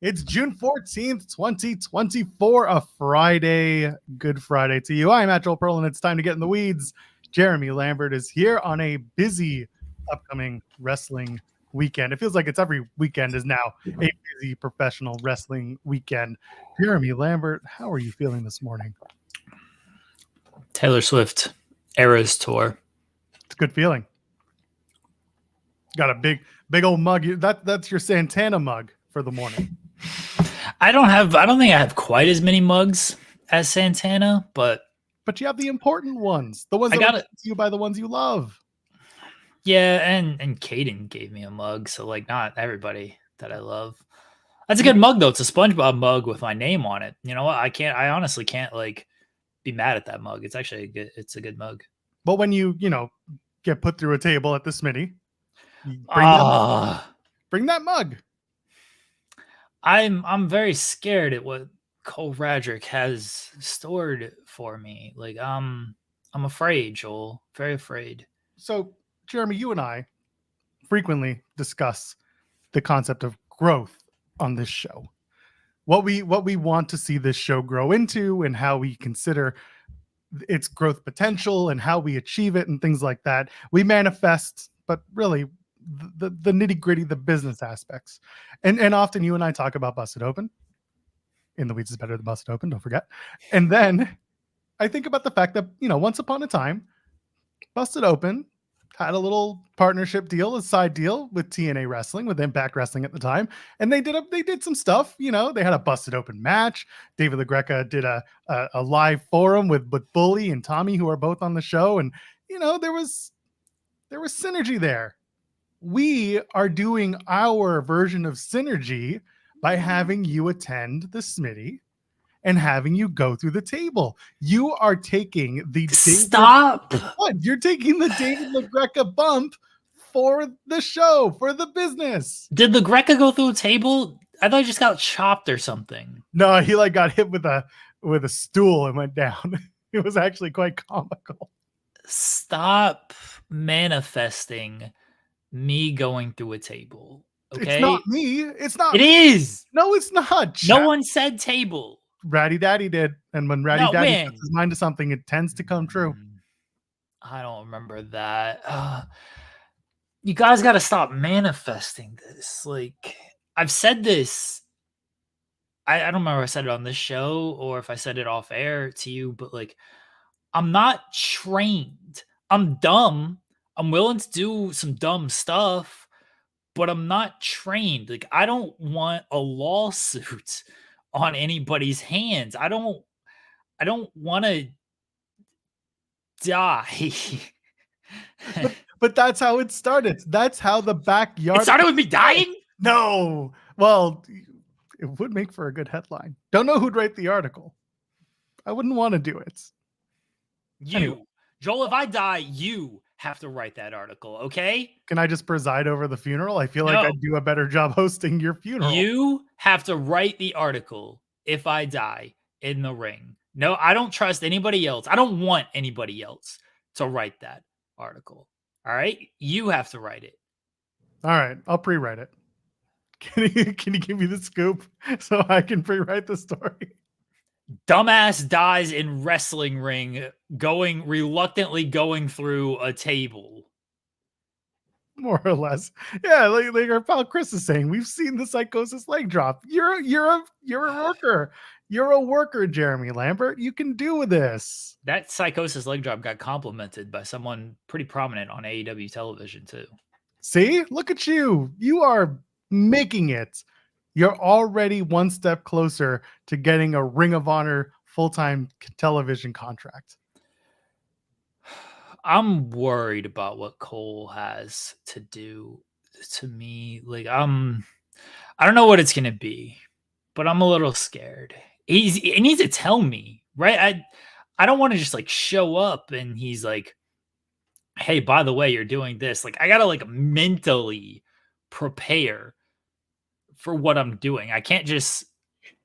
It's June 14th, 2024, a Friday. Good Friday to you. I'm Joel Pearl, and it's time to get in the weeds. Jeremy Lambert is here on a busy upcoming wrestling weekend. It feels like it's every weekend is now a busy professional wrestling weekend. Jeremy Lambert, how are you feeling this morning? Taylor Swift Eras Tour. It's a good feeling. Got a big old mug. That's your Santana mug for the morning. I don't think I have quite as many mugs as Santana, but you have the important ones, the ones that are you by the ones you love. Yeah, and Caden gave me a mug, so like not everybody that I love. That's a good mug though. It's a SpongeBob mug with my name on it. You know what? I honestly can't like be mad at that mug. It's actually it's a good mug. But when you get put through a table at the Smitty, bring that mug. I'm very scared at what Cole Radrick has stored for me. Like I'm afraid, Joel. Very afraid. So, Jeremy, you and I frequently discuss the concept of growth on this show. What we want to see this show grow into and how we consider its growth potential and how we achieve it and things like that. We manifest, but really the nitty-gritty, the business aspects. And often you and I talk about Busted Open. In the Weeds is better than Busted Open, don't forget. And then I think about the fact that, once upon a time, Busted Open had a little partnership deal, a side deal with TNA Wrestling, with Impact Wrestling at the time. And they did some stuff, they had a Busted Open match. David LaGreca did a live forum with Bully and Tommy, who are both on the show. And, there was synergy there. We are doing our version of synergy by having you attend the Smitty and having you go through the table. You are taking the You're taking the David LaGreca bump for the show, for the business. Did LaGreca go through a table? I thought he just got chopped or something. No, he got hit with a stool and went down. It was actually quite comical. Stop manifesting me going through a table. Okay, it's not me. It's not. It is. No, it's not. No one said table. Ratty Daddy did, and when Ratty Daddy puts his mind to something, it tends to come true. I don't remember that. You guys got to stop manifesting this. Like, I've said this. I don't remember if I said it on this show or if I said it off air to you, but like, I'm not trained. I'm dumb. I'm willing to do some dumb stuff, but I'm not trained. Like, I don't want a lawsuit on anybody's hands. I don't want to die. but that's how it started. That's how the backyard. It started with me dying? No. Well, it would make for a good headline. Don't know who'd write the article. I wouldn't want to do it. Anyway. Joel, if I die, you have to write that article, okay? Can I just preside over the funeral? I feel like I'd do a better job hosting your funeral. You have to write the article if I die in the ring. No, I don't trust anybody else. I don't want anybody else to write that article. All right? You have to write it. All right. I'll pre-write it. Can you give me the scoop so I can pre-write the story? Dumbass dies in wrestling ring reluctantly going through a table. More or less. Yeah, like our pal Chris is saying, we've seen the psychosis leg drop. You're a worker. You're a worker, Jeremy Lambert. You can do this. That psychosis leg drop got complimented by someone pretty prominent on AEW television too. See? Look at you. You are making it. You're already one step closer to getting a Ring of Honor full-time television contract. I'm worried about what Cole has to do to me. Like, I don't know what it's going to be, but I'm a little scared. He needs to tell me, right? I don't want to just like show up and he's like, hey, by the way, you're doing this. Like, I got to like mentally prepare for what I'm doing. I can't just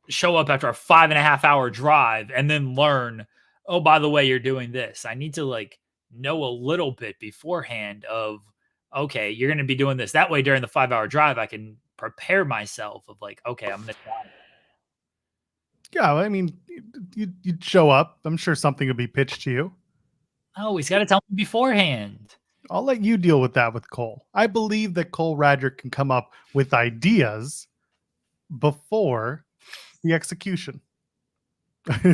show up after a 5.5 hour drive and then learn, oh, by the way, you're doing this. I need to like know a little bit beforehand of, okay, you're going to be doing this. That way during the 5-hour drive, I can prepare myself of like, okay, I'm gonna die. Yeah, I mean, you'd show up. I'm sure something would be pitched to you. Oh, he's got to tell me beforehand. I'll let you deal with that with Cole. I believe that Cole Radrick can come up with ideas before the execution.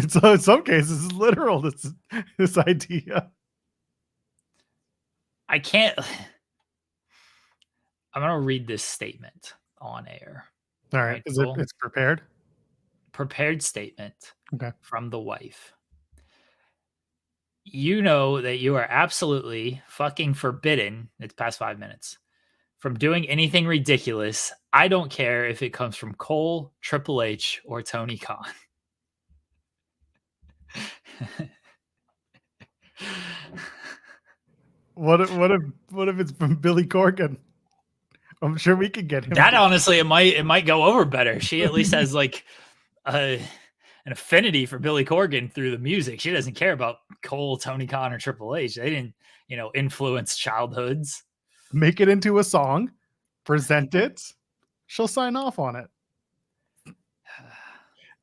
So in some cases, it's literal, this idea. I can't. I'm going to read this statement on air. All right. It's prepared? Prepared statement Okay. from the wife. You know that you are absolutely fucking forbidden. It's past 5 minutes. From doing anything ridiculous. I don't care if it comes from Cole, Triple H, or Tony Khan. What if it's from Billy Corgan? I'm sure we could get him. That honestly, it might go over better. She at least has like an affinity for Billy Corgan through the music. She doesn't care about Cole, Tony Khan, or Triple H. They didn't, influence childhoods. Make it into a song, present it. She'll sign off on it.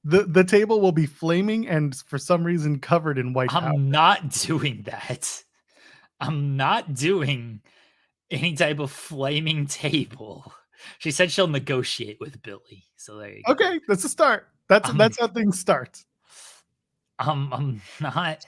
The table will be flaming and for some reason covered in white powder. I'm not doing that. I'm not doing any type of flaming table. She said she'll negotiate with Billy. So there you go. Okay, that's a start. That's how things start. I'm not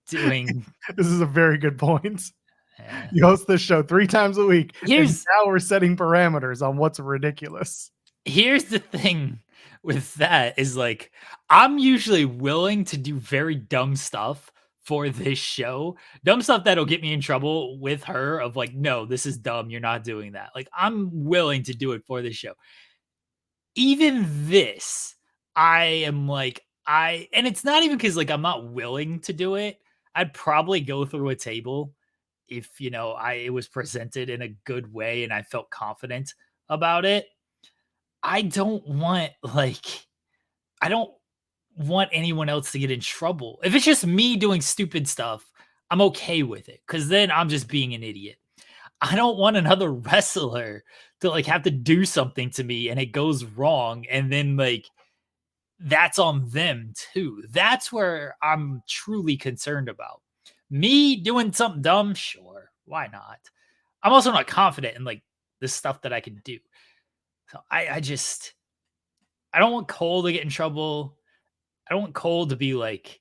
doing. This is a very good point. Yeah. You host this show 3 times a week. And now we're setting parameters on what's ridiculous. Here's the thing with that is like, I'm usually willing to do very dumb stuff for this show. Dumb stuff that'll get me in trouble with her of like, no, this is dumb. You're not doing that. Like, I'm willing to do it for this show. Even this, I am like, and it's not even because like I'm not willing to do it. I'd probably go through a table if, it was presented in a good way and I felt confident about it. I don't want anyone else to get in trouble. If it's just me doing stupid stuff, I'm okay with it because then I'm just being an idiot. I don't want another wrestler to like have to do something to me and it goes wrong and then like that's on them too. That's where I'm truly concerned about. Me doing something dumb, sure, why not? I'm also not confident in like the stuff that I can do. So I don't want Cole to get in trouble. I don't want Cole to be like,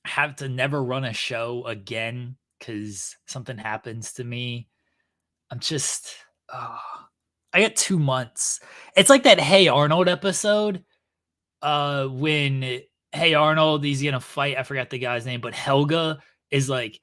have to never run a show again because something happens to me. I'm just, I got 2 months. It's like that Hey Arnold episode when Hey Arnold, he's going to fight. I forgot the guy's name, but Helga is like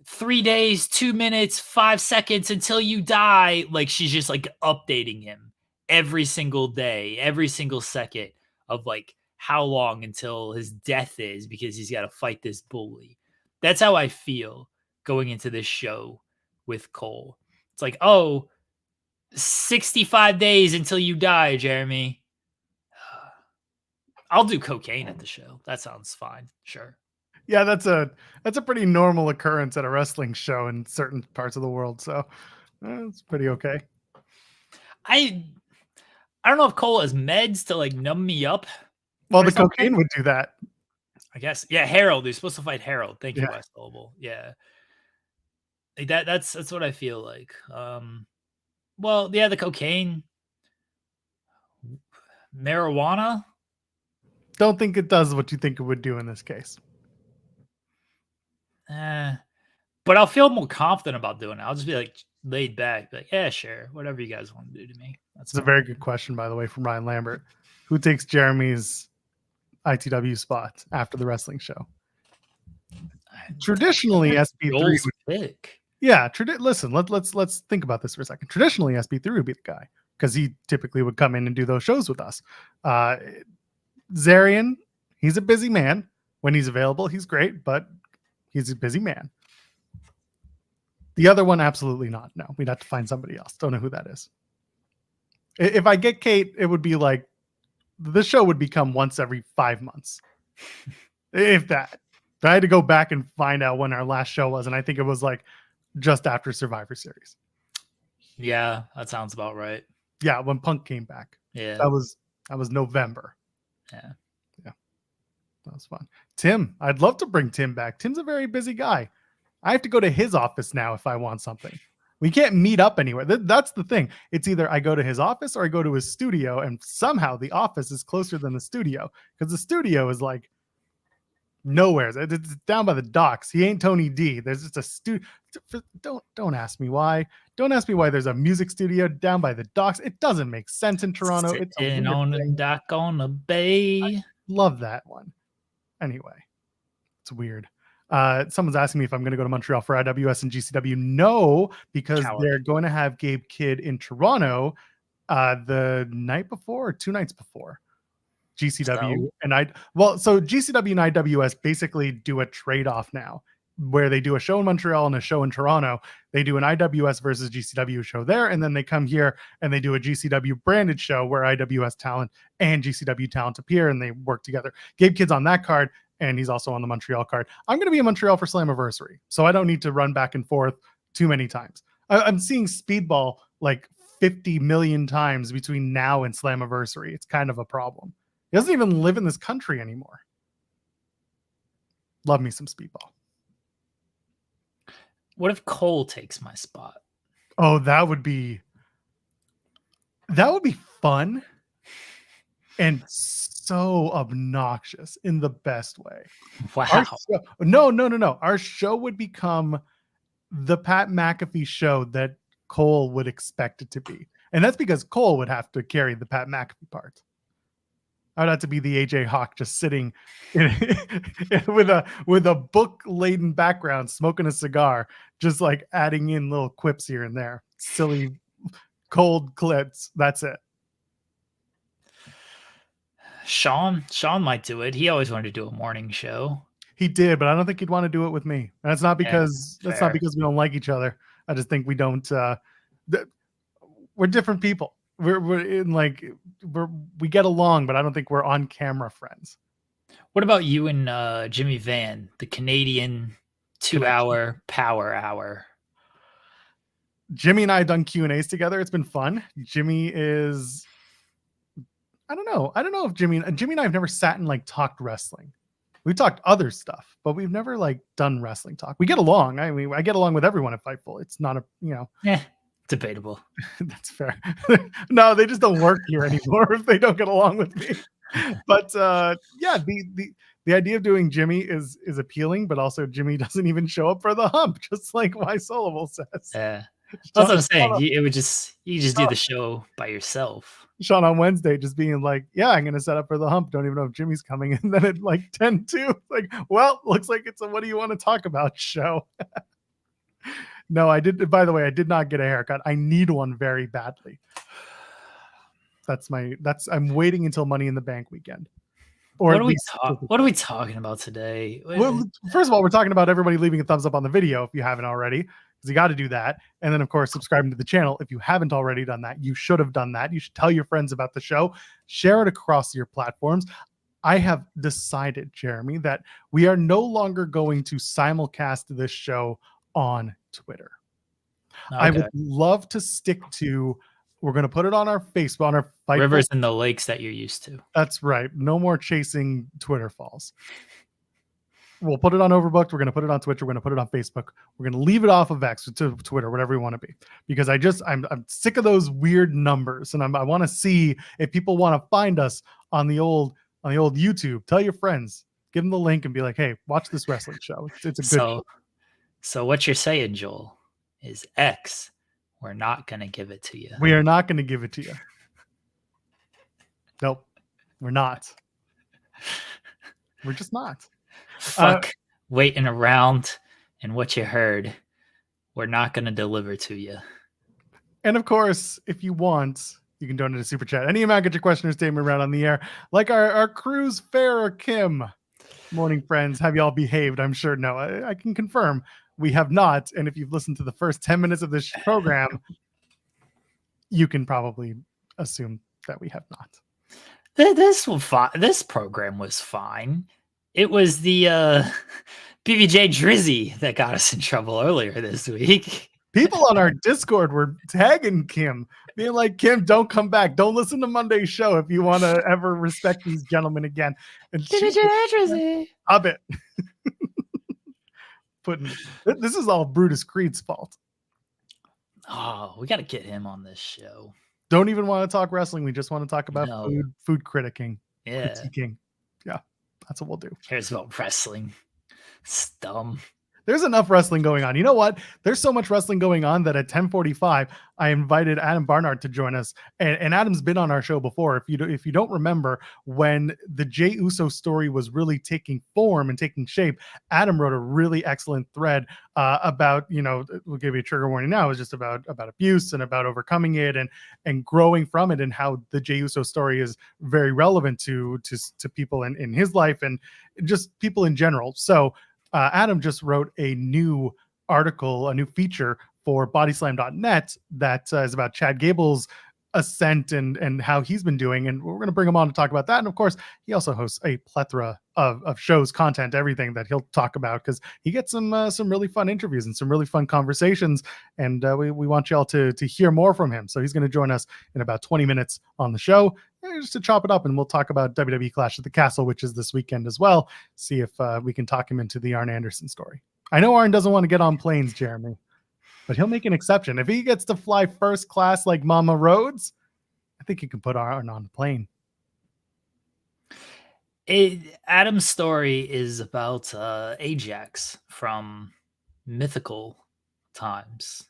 3 days, 2 minutes, 5 seconds until you die. Like she's just like updating him every single day, every single second of like how long until his death is because he's got to fight this bully. That's how I feel going into this show with Cole. It's like, 65 days until you die, Jeremy. I'll do cocaine at the show. That sounds fine. Sure. Yeah, that's a pretty normal occurrence at a wrestling show in certain parts of the world. So it's pretty okay. I don't know if Cole has meds to like numb me up. Well, the cocaine would do that. I guess. Yeah, Harold. He's supposed to fight Harold. Thank you, West Global. Yeah. Like that's what I feel like. Well, yeah, the cocaine. Marijuana. Don't think it does what you think it would do in this case. But I'll feel more confident about doing it. I'll just be like laid back, like, yeah, sure, whatever you guys want to do to me. That's a very good question, by the way, from Ryan Lambert. Who takes Jeremy's ITW spot after the wrestling show? Traditionally, SB3 would pick. Yeah, listen, let's think about this for a second. Traditionally, SB3 would be the guy because he typically would come in and do those shows with us. Zarian, he's a busy man. When he's available, he's great, but he's a busy man. The other one, absolutely not. No, we'd have to find somebody else. Don't know who that is. If I get Kate, it would be like the show would become once every 5 months. If that. I had to go back and find out when our last show was, and I think it was like just after Survivor Series. Yeah, that sounds about right. Yeah, when Punk came back. Yeah. That was November. Yeah. That was fun. Tim, I'd love to bring Tim back. Tim's a very busy guy. I have to go to his office now if I want something. We can't meet up anywhere. That's the thing. It's either I go to his office or I go to his studio, and somehow the office is closer than the studio because the studio is like nowhere. It's down by the docks. He ain't Tony D. There's just a studio. Don't ask me why. Don't ask me why there's a music studio down by the docks. It doesn't make sense in Toronto. It's sitting on a dock on the bay. Love that one. Anyway, it's weird. Someone's asking me if I'm going to go to Montreal for IWS and GCW. No, because they're going to have Gabe Kidd in Toronto the night before or 2 nights before GCW. So GCW and IWS basically do a trade-off now where they do a show in Montreal and a show in Toronto. They do an IWS versus GCW show there, and then they come here and they do a GCW branded show where IWS talent and GCW talent appear and they work together. Gabe Kidd's on that card, and he's also on the Montreal card. I'm going to be in Montreal for Slammiversary, so I don't need to run back and forth too many times. I'm seeing Speedball like 50 million times between now and Slammiversary. It's kind of a problem. He doesn't even live in this country anymore. Love me some Speedball. What if Cole takes my spot? Oh, that would be fun and so obnoxious in the best way. Wow. No. Our show would become the Pat McAfee show that Cole would expect it to be. And that's because Cole would have to carry the Pat McAfee part. I would have to be the AJ Hawk just sitting with a book-laden background, smoking a cigar, just like adding in little quips here and there. Silly, cold clips. That's it. Sean might do it. He always wanted to do a morning show. He did, but I don't think he'd want to do it with me. And it's not because not because we don't like each other. I just think we don't. We're different people. We get along, but I don't think we're on camera friends. What about you and Jimmy Van, the Canadian 2-hour power hour? Jimmy and I have done Q&As together. It's been fun. Jimmy is, I don't know if Jimmy and I have never sat and like talked wrestling. We've talked other stuff, but we've never like done wrestling talk. We get along. I mean, I get along with everyone at Fightful. It's not debatable. That's fair. No, they just don't work here anymore if they don't get along with me. But the idea of doing Jimmy is appealing, but also Jimmy doesn't even show up for the hump, just like Why Solable says. Yeah, that's what I'm saying. You just do the show by yourself. Sean on Wednesday just being like, yeah, I'm gonna set up for the hump. Don't even know if Jimmy's coming. And then at like 10-2, like, well, looks like it's a what do you want to talk about show. No, I did. By the way, I did not get a haircut. I need one very badly. I'm waiting until Money in the Bank weekend. Or what are we talking about today? Well, first of all, we're talking about everybody leaving a thumbs up on the video if you haven't already, because you got to do that. And then, of course, subscribing to the channel. If you haven't already done that, you should have done that. You should tell your friends about the show. Share it across your platforms. I have decided, Jeremy, that we are no longer going to simulcast this show on Twitter. Okay. I would love to stick to, we're going to put it on our Facebook, on our Fightful. Rivers and the lakes that you're used to. That's right. No more chasing Twitter falls. We'll put it on Overbooked. We're going to put it on Twitch. We're going to put it on Facebook. We're going to leave it off of X to Twitter, whatever you want to be, because I'm sick of those weird numbers, and I want to see if people want to find us on the old YouTube. Tell your friends, give them the link, and be like, "Hey, watch this wrestling show. It's a good show." So what you're saying, Joel, is X. We're not going to give it to you. We are not going to give it to you. Nope, we're not. We're just not. Fuck waiting around and what you heard. We're not going to deliver to you. And of course, if you want, you can donate a super chat. Any amount, get your question or statement around on the air. Like our cruise farer Kim. Morning, friends. Have y'all behaved? I'm sure. No, I can confirm we have not. And if you've listened to the first 10 minutes of this program, you can probably assume that we have not. This program was fine. It was the PBJ Drizzy that got us in trouble earlier this week. People on our Discord were tagging Kim, being like, Kim, don't come back. Don't listen to Monday's show if you want to ever respect these gentlemen again. And she, stop it. This is all Brutus Creed's fault. Oh, we got to get him on this show. Don't even want to talk wrestling. We just want to talk about food critiquing. Yeah. Critiquing. Yeah, that's what we'll do. Cares about wrestling. It's dumb. There's enough wrestling going on. You know what? There's so much wrestling going on that at 10:45, I invited Adam Barnard to join us. And Adam's been on our show before. If you don't remember, when the Jey Uso story was really taking form and taking shape, Adam wrote a really excellent thread about, we'll give you a trigger warning now. It was just about abuse and about overcoming it and growing from it, and how the Jey Uso story is very relevant to people in his life and just people in general. So Adam just wrote a new article, a new feature for bodyslam.net that is about Chad Gable's ascent and how he's been doing. And we're going to bring him on to talk about that. And of course, he also hosts a plethora of shows, content, everything that he'll talk about, because he gets some really fun interviews and some really fun conversations. And we want y'all to hear more from him. So he's going to join us in about 20 minutes on the show, just to chop it up, and we'll talk about WWE Clash at the Castle, which is this weekend as well. See if we can talk him into the Arn Anderson story. I know Arn doesn't want to get on planes, Jeremy, but he'll make an exception. If he gets to fly first class like Mama Rhodes, I think you can put Arn on the plane. Adam's story is about Ajax from mythical times.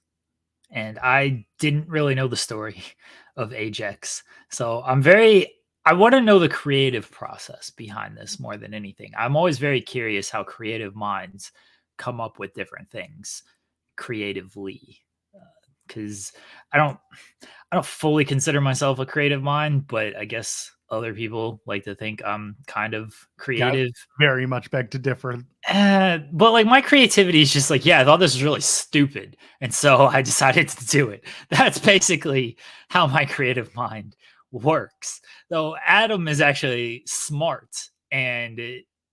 And I didn't really know the story of Ajax. So I want to know the creative process behind this more than anything. I'm always very curious how creative minds come up with different things creatively. Because I don't fully consider myself a creative mind, but I guess other people like to think I'm kind of creative. Yeah, very much beg to differ. But like my creativity is just like, I thought this was really stupid, and so I decided to do it. That's basically how my creative mind works. Though Adam is actually smart, and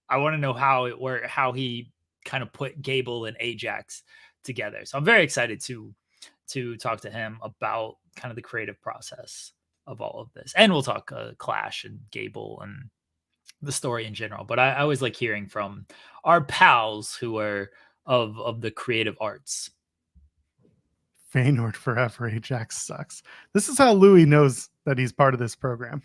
I want to know how it worked, how he kind of put Gable and Ajax together. So I'm very excited to talk to him about kind of the creative process of all of this. And we'll talk Clash and Gable and the story in general. But I always like hearing from our pals who are of the creative arts. Feynord forever. Ajax sucks. This is how Louis knows that he's part of this program.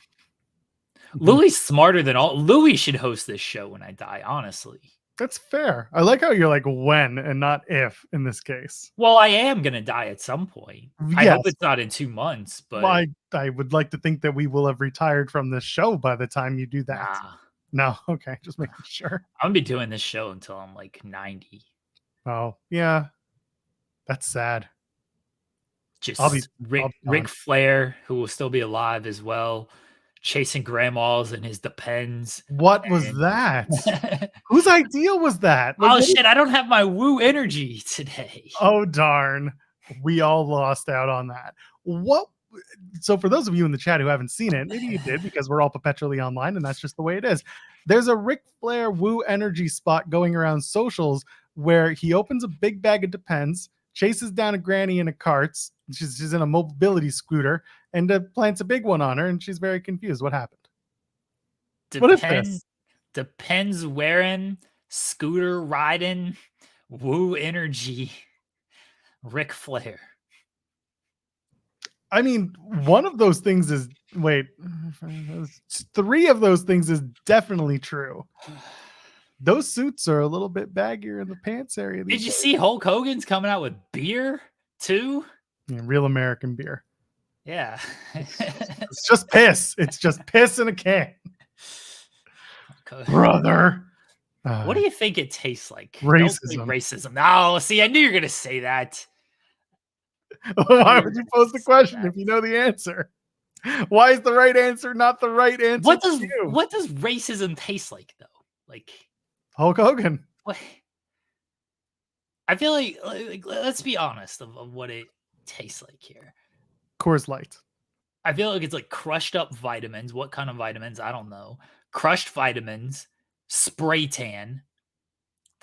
Louis smarter than all. Louis should host this show when I die, honestly. That's fair. I like how you're like when and not if in this case. Well, I am going to die at some point. Yes. I hope it's not in 2 months, but I would like to think that we will have retired from this show by the time you do that. No. Okay. Just making sure. I'm going to be doing this show until I'm like 90. Oh, yeah. That's sad. Just Ric Flair, who will still be alive as well, chasing grandmas in his Depends. What was that? Whose idea was that? Like, shit, I don't have my woo energy today. Oh, darn. We all lost out on that. So for those of you in the chat who haven't seen it, maybe you did because we're all perpetually online and that's just the way it is. There's a Ric Flair woo energy spot going around socials where he opens a big bag of Depends, chases down a granny in a cart. She's in a mobility scooter and plants a big one on her, and she's very confused. What happened? What is this? Depends wearing, scooter riding, woo energy, Ric Flair. I mean, one of those things is three of those things is definitely true. Those suits are a little bit baggier in the pants area. Did you see Hulk Hogan's coming out with beer too? Yeah, real American beer. Yeah. It's just piss. It's just piss in a can. Brother. What do you think it tastes like? Racism. Racism. No, see, I knew you were going to say that. Why would you pose the question if you know the answer? Why is the right answer not the right answer? What does racism taste like though? Like Hulk Hogan. What? I feel like let's be honest of what it tastes like here. Coors Light. I feel like it's like crushed up vitamins. What kind of vitamins? I don't know. Crushed vitamins, spray tan,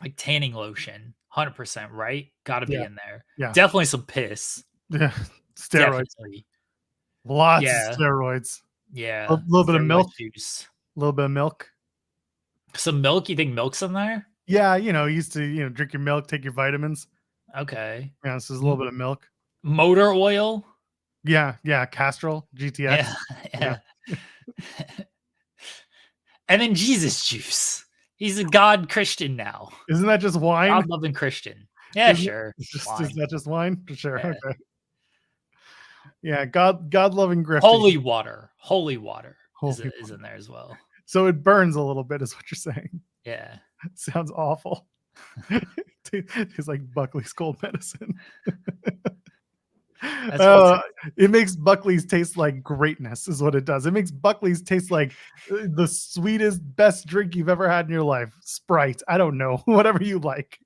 Like tanning lotion, 100%, right? Got to be Yeah. in there. Yeah. Definitely some piss. Yeah. Steroids. Definitely. Lots Yeah. of steroids. A Yeah. little bit of milk. Steroid juice. A little bit of milk. Some milk? You think milk's in there? Yeah, you used to, drink your milk, take your vitamins. Okay. Yeah, this is a little bit of milk. Motor oil? Yeah, Castrol, GTX. Yeah. And then Jesus juice. He's a God Christian now. Isn't that just wine? God-loving Christian. Yeah, Isn't sure. Is Wine. that just wine? Sure. Yeah. Okay. Yeah, God-loving grifting. Holy water is in there as well. So it burns a little bit, is what you're saying. Yeah. It sounds awful. It's like Buckley's cold medicine. It makes Buckley's taste like greatness, is what it does. It makes Buckley's taste like the sweetest, best drink you've ever had in your life. Sprite. I don't know. Whatever you like.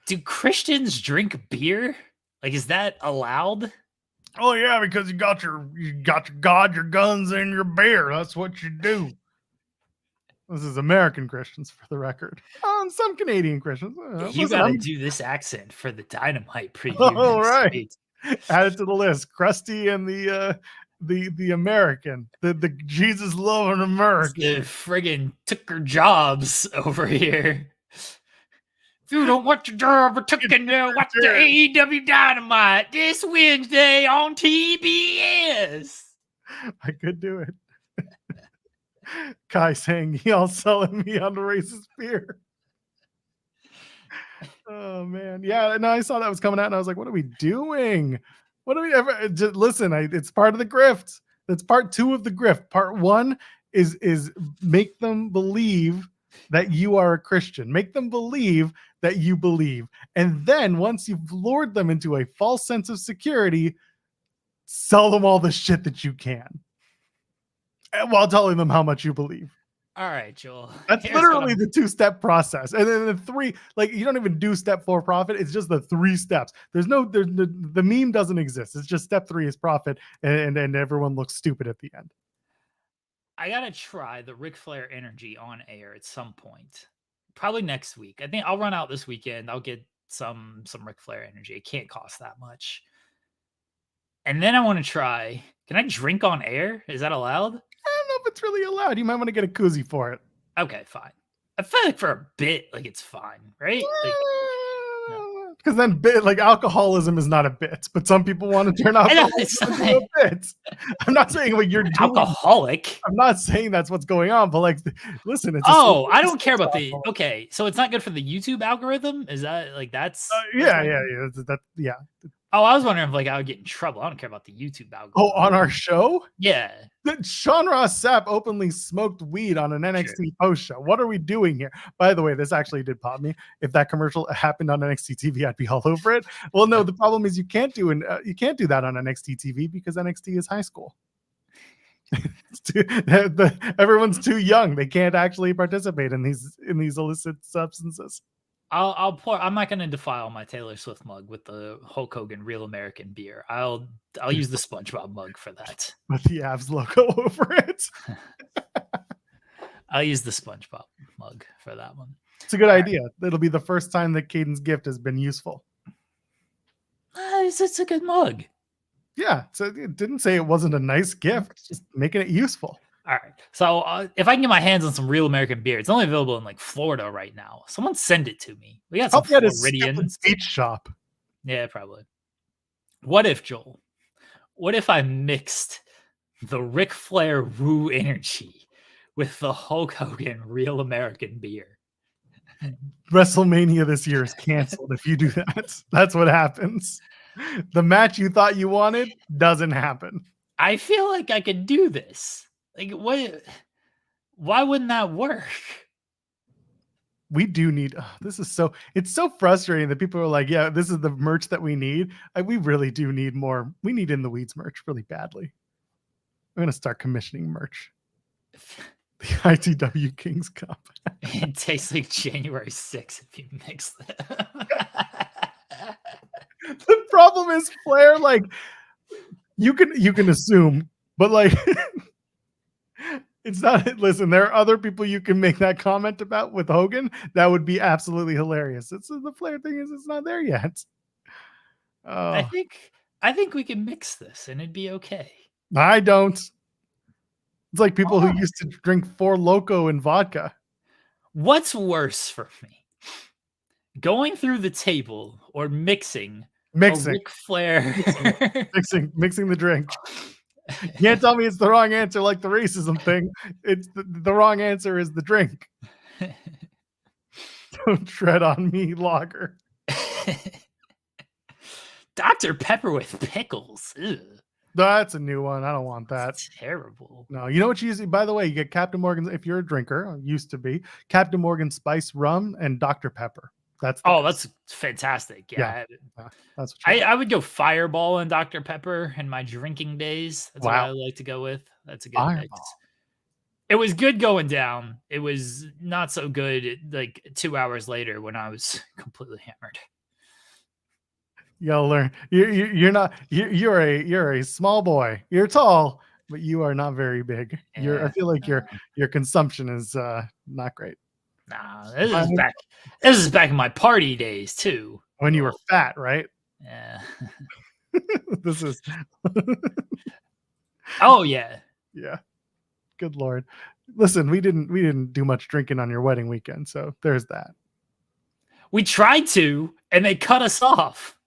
Do Christians drink beer? Like, is that allowed? Oh yeah, because you got your God, your guns, and your beer. That's what you do. This is American Christians, for the record. And some Canadian Christians. You got to do this accent for the Dynamite preview. All right, add it to the list. Krusty and the American, the Jesus loving American. The friggin' Tucker Jobs over here. If you don't want your job, watch the AEW Dynamite this Wednesday on TBS. I could do it. Kai saying, y'all selling me on the racist beer. Oh man. Yeah, no, I saw that was coming out and I was like, what are we doing? What do we ever just listen? It's part of the grift. That's part 2 of the grift. Part 1 is make them believe that you are a Christian. Make them believe that you believe. And then once you've lured them into a false sense of security, sell them all the shit that you can, while telling them how much you believe. All right, Joel. That's literally the 2-step process. And then the 3, like, you don't even do step 4 profit. It's just the 3 steps. The meme doesn't exist. It's just step 3 is profit, and everyone looks stupid at the end. I gotta try the Ric Flair energy on air at some point. Probably next week. I think I'll run out this weekend. I'll get some Ric Flair energy. It can't cost that much. And then I want to try. Can I drink on air? Is that allowed? I don't know if it's really allowed. You might want to get a koozie for it. Okay, fine. I feel like for a bit, like it's fine, right? Because then like alcoholism is not a bit, but some people want to turn alcoholism into a bit. I'm not saying what you're doing. Alcoholic. I'm not saying that's what's going on, but like, listen. It's I don't care about the. Okay, so it's not good for the YouTube algorithm. Is that like that's? Yeah. Oh, I was wondering if like I would get in trouble. I don't care about the YouTube algorithm. Oh, on our show? Yeah. Sean Ross Sapp openly smoked weed on an NXT post show. What are we doing here? By the way, this actually did pop me. If that commercial happened on NXT TV, I'd be all over it. Well, no, the problem is you can't do that on NXT TV because NXT is high school. Everyone's too young. They can't actually participate in these illicit substances. I'm not going to defile my Taylor Swift mug with the Hulk Hogan Real American beer. I'll use the SpongeBob mug for that. With the Avs logo over it. I'll use the SpongeBob mug for that one. It's a good idea. It'll be the first time that Caden's gift has been useful. It's a good mug. Yeah, so it didn't say it wasn't a nice gift. It's just making it useful. All right. So if I can get my hands on some Real American beer, it's only available in like Florida right now. Someone send it to me. We got some Floridians. Beach shop. Yeah, probably. What if, Joel? What if I mixed the Ric Flair Woo energy with the Hulk Hogan Real American beer? WrestleMania this year is canceled if you do that. That's what happens. The match you thought you wanted doesn't happen. I feel like I could do this. Like, what? Why wouldn't that work? We do need. It's so frustrating that people are like, yeah, this is the merch that we need. We really do need more. We need In the Weeds merch really badly. I'm going to start commissioning merch. The ITW Kings Cup. It tastes like January 6th if you mix that. The problem is Flair, like, you can assume, but like It's not. Listen, there are other people you can make that comment about with Hogan. That would be absolutely hilarious. It's the Flair thing is it's not there yet. I Oh, think we can mix this and it'd be okay. I don't. It's like people who Why? used to drink Four Loko and vodka. What's worse for me? Going through the table or mixing a Mixing, Ric Flair. mixing the drink. You can't tell me it's the wrong answer like the racism thing. It's the wrong answer is the drink. Don't tread on me, lager. Dr. Pepper with pickles. Ugh, That's a new one. I don't want that. that's terrible. No, you know what you use? By the way, you get Captain Morgan's if you're a drinker, used to be Captain Morgan Spice Rum and Dr. Pepper. That's that's fantastic. Yeah. Yeah. that's what I would go Fireball and Dr. Pepper in my drinking days. That's what I like to go with. That's a good mix. Fireball. It was good going down. It was not so good like 2 hours later when I was completely hammered. You gotta learn. You're not. You're a small boy. You're tall, but you are not very big. I feel like your consumption is not great. Nah, this is back in my party days too. When you were fat, right? Yeah. This is. Oh yeah. Yeah. Good Lord. Listen, we didn't do much drinking on your wedding weekend, so there's that. We tried to, and they cut us off.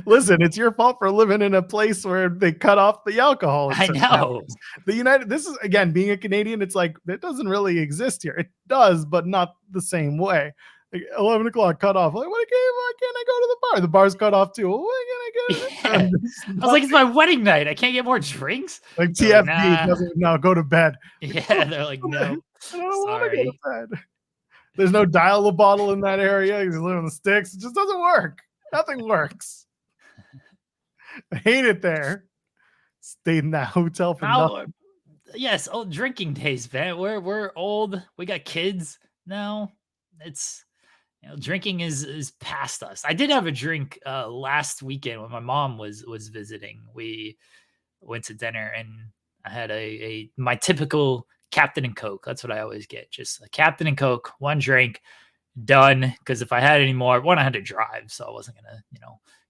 Listen, it's your fault for living in a place where they cut off the alcohol. I know. This is again being a Canadian. It's like it doesn't really exist here. It does, but not the same way. Like 11 o'clock cut off. Like, why can't I go to the bar? The bar's cut off too. Well, why can't I go? Yeah. I was like, it's my wedding night. I can't get more drinks. Like They're TFD doesn't now go to bed. Yeah, they're like, no. I don't want to go to bed. There's no dial a bottle in that area. He's living on the sticks. It just doesn't work. Nothing works. I hate it there. Stayed in that hotel for nothing. Yes, old drinking days, man. We're old. We got kids now. It's drinking is past us. I did have a drink last weekend when my mom was visiting. We went to dinner and I had my typical Captain and Coke. That's what I always get. Just a Captain and Coke, one drink. Done, because if I had any more, I had to drive, so I wasn't gonna,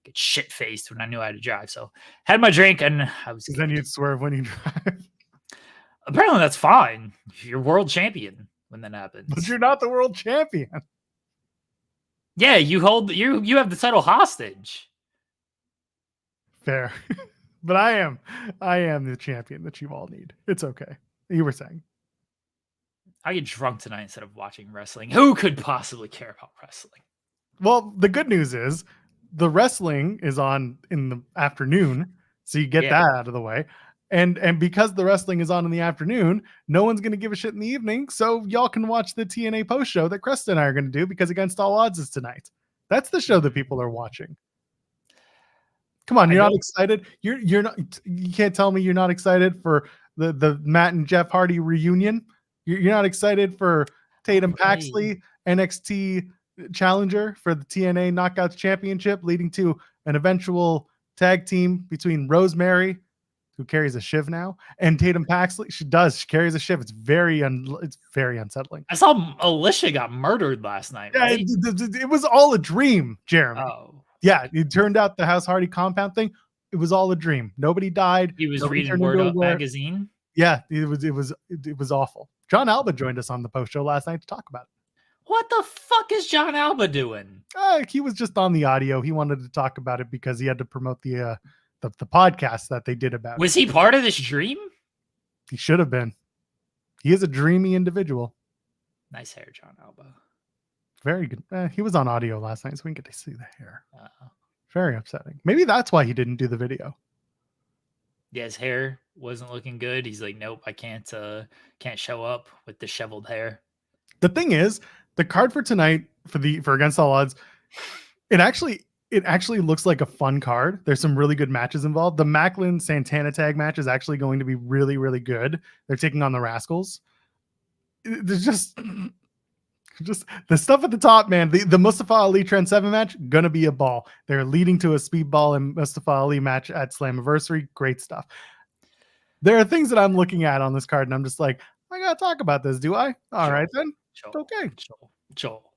get shit faced when I knew I had to drive. So had my drink, and I was. Then you'd swerve when you drive. Apparently, that's fine. You're world champion when that happens, but you're not the world champion. Yeah, you have the title hostage. Fair, but I am the champion that you all need. It's okay. You were saying. I get drunk tonight instead of watching wrestling. Who could possibly care about wrestling? Well, the good news is the wrestling is on in the afternoon, so you get that out of the way. And because the wrestling is on in the afternoon, no one's going to give a shit in the evening, so y'all can watch the TNA post show that Krista and I are going to do because Against All Odds is tonight. That's the show that people are watching. Come on, you're not excited? You're not. You can't tell me you're not excited for the Matt and Jeff Hardy reunion. You're not excited for Tatum Paxley, NXT challenger for the TNA Knockouts Championship, leading to an eventual tag team between Rosemary, who carries a shiv now, and Tatum Paxley. She carries a shiv. It's very unsettling. I saw Alicia got murdered last night. Yeah, right? it was all a dream, Jeremy. Oh, yeah, it turned out the House Hardy compound thing. It was all a dream. Nobody died. He was reading Word Up magazine. Yeah, it was awful. John Alba joined us on the post show last night to talk about it. What the fuck is John Alba doing? He was just on the audio. He wanted to talk about it because he had to promote the podcast that they did about it. Was he part of this dream? He should have been. He is a dreamy individual. Nice hair, John Alba. Very good. He was on audio last night, so we can get to see the hair. Very upsetting. Maybe that's why he didn't do the video. Yeah, his hair wasn't looking good. He's like, nope, I can't show up with disheveled hair. The thing is, the card for tonight for Against All Odds, it actually looks like a fun card. There's some really good matches involved. The Macklin Santana tag match is actually going to be really, really good. They're taking on the Rascals. There's just the stuff at the top, man. The Mustafa Ali Trent 7 match, gonna be a ball. They're leading to a Speedball and Mustafa Ali match at Slammiversary. Great stuff. There are things that I'm looking at on this card, and I'm just like, I gotta talk about this. Do I? All right then. Okay. Joel.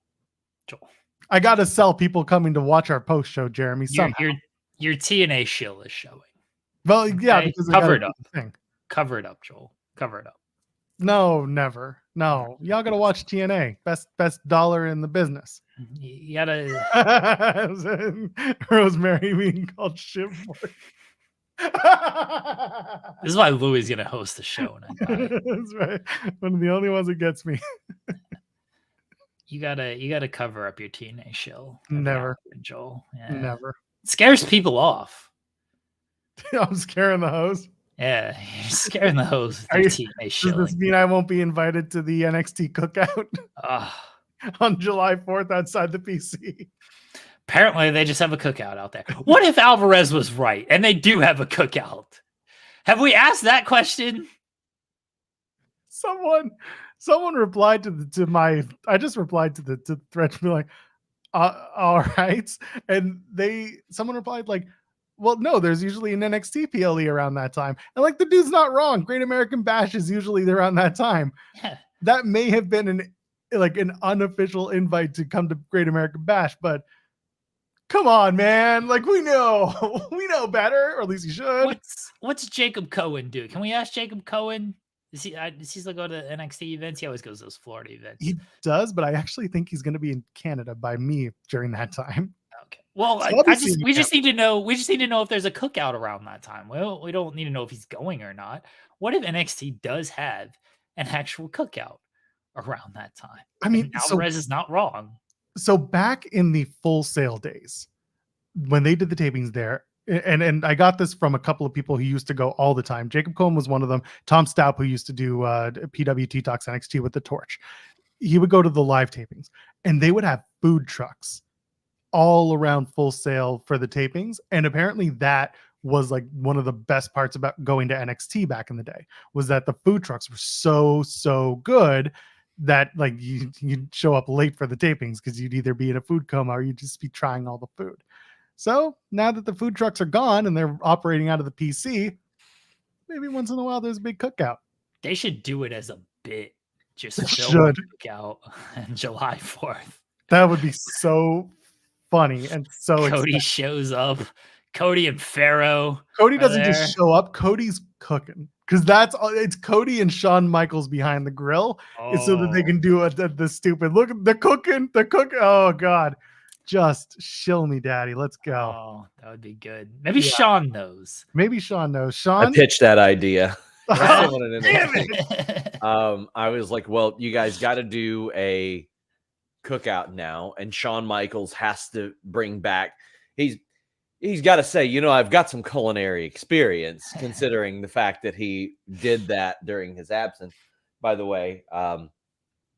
I gotta sell people coming to watch our post show, Jeremy. Somehow. Your TNA shill is showing. Well, yeah, Okay? because Cover it up. Cover it up, Joel. Cover it up. No, never. No, y'all gotta watch TNA. Best dollar in the business. You gotta. Rosemary being called shit for it. This is why Louis is gonna host the show. That's right. One of the only ones that gets me. You gotta cover up your TNA shill. Never, Joel. Yeah. Never. It scares people off. I'm scaring the host. Yeah, you're scaring the host with your TNA shilling. Does this mean I won't be invited to the NXT cookout on July 4th outside the PC? Apparently, they just have a cookout out there. What if Alvarez was right and they do have a cookout? Have we asked that question? Someone replied to my. I just replied to the thread to be like, all right, and someone replied like, well, no, there's usually an NXT PLE around that time, and like the dude's not wrong. Great American Bash is usually around that time. Yeah. That may have been an unofficial invite to come to Great American Bash, but come on, man. Like we know better, or at least you should. What's Jacob Cohen do? Can we ask Jacob Cohen? Does he still go to NXT events? He always goes to those Florida events. He does, but I actually think he's going to be in Canada by me during that time. Okay. Well, so we just need to know. We just need to know if there's a cookout around that time. Well, we don't need to know if he's going or not. What if NXT does have an actual cookout around that time? I mean, Alvarez is not wrong. So back in the Full Sail days, when they did the tapings there, and I got this from a couple of people who used to go all the time. Jacob Cohen was one of them. Tom Staup, who used to do PWT Talks NXT with the Torch. He would go to the live tapings, and they would have food trucks all around Full Sail for the tapings. And apparently that was like one of the best parts about going to NXT back in the day, was that the food trucks were so good that like you'd show up late for the tapings because you'd either be in a food coma or you'd just be trying all the food. So now that the food trucks are gone and they're operating out of the PC, maybe once in a while there's a big cookout. They should do it as a bit. Just fill a cookout on July 4th. That would be so funny and so Cody shows up. Cody and Pharaoh. Cody doesn't just show up. Cody's cooking. Because it's Cody and Shawn Michaels behind the grill, so that they can do the stupid look. They're cooking. Oh God, just shill me, daddy. Let's go. Oh, that would be good. Maybe Shawn knows. Shawn, I pitched that idea. Damn it. I was like, well, you guys got to do a cookout now, and Shawn Michaels has to bring back. He's got to say, I've got some culinary experience, considering the fact that he did that during his absence. By the way,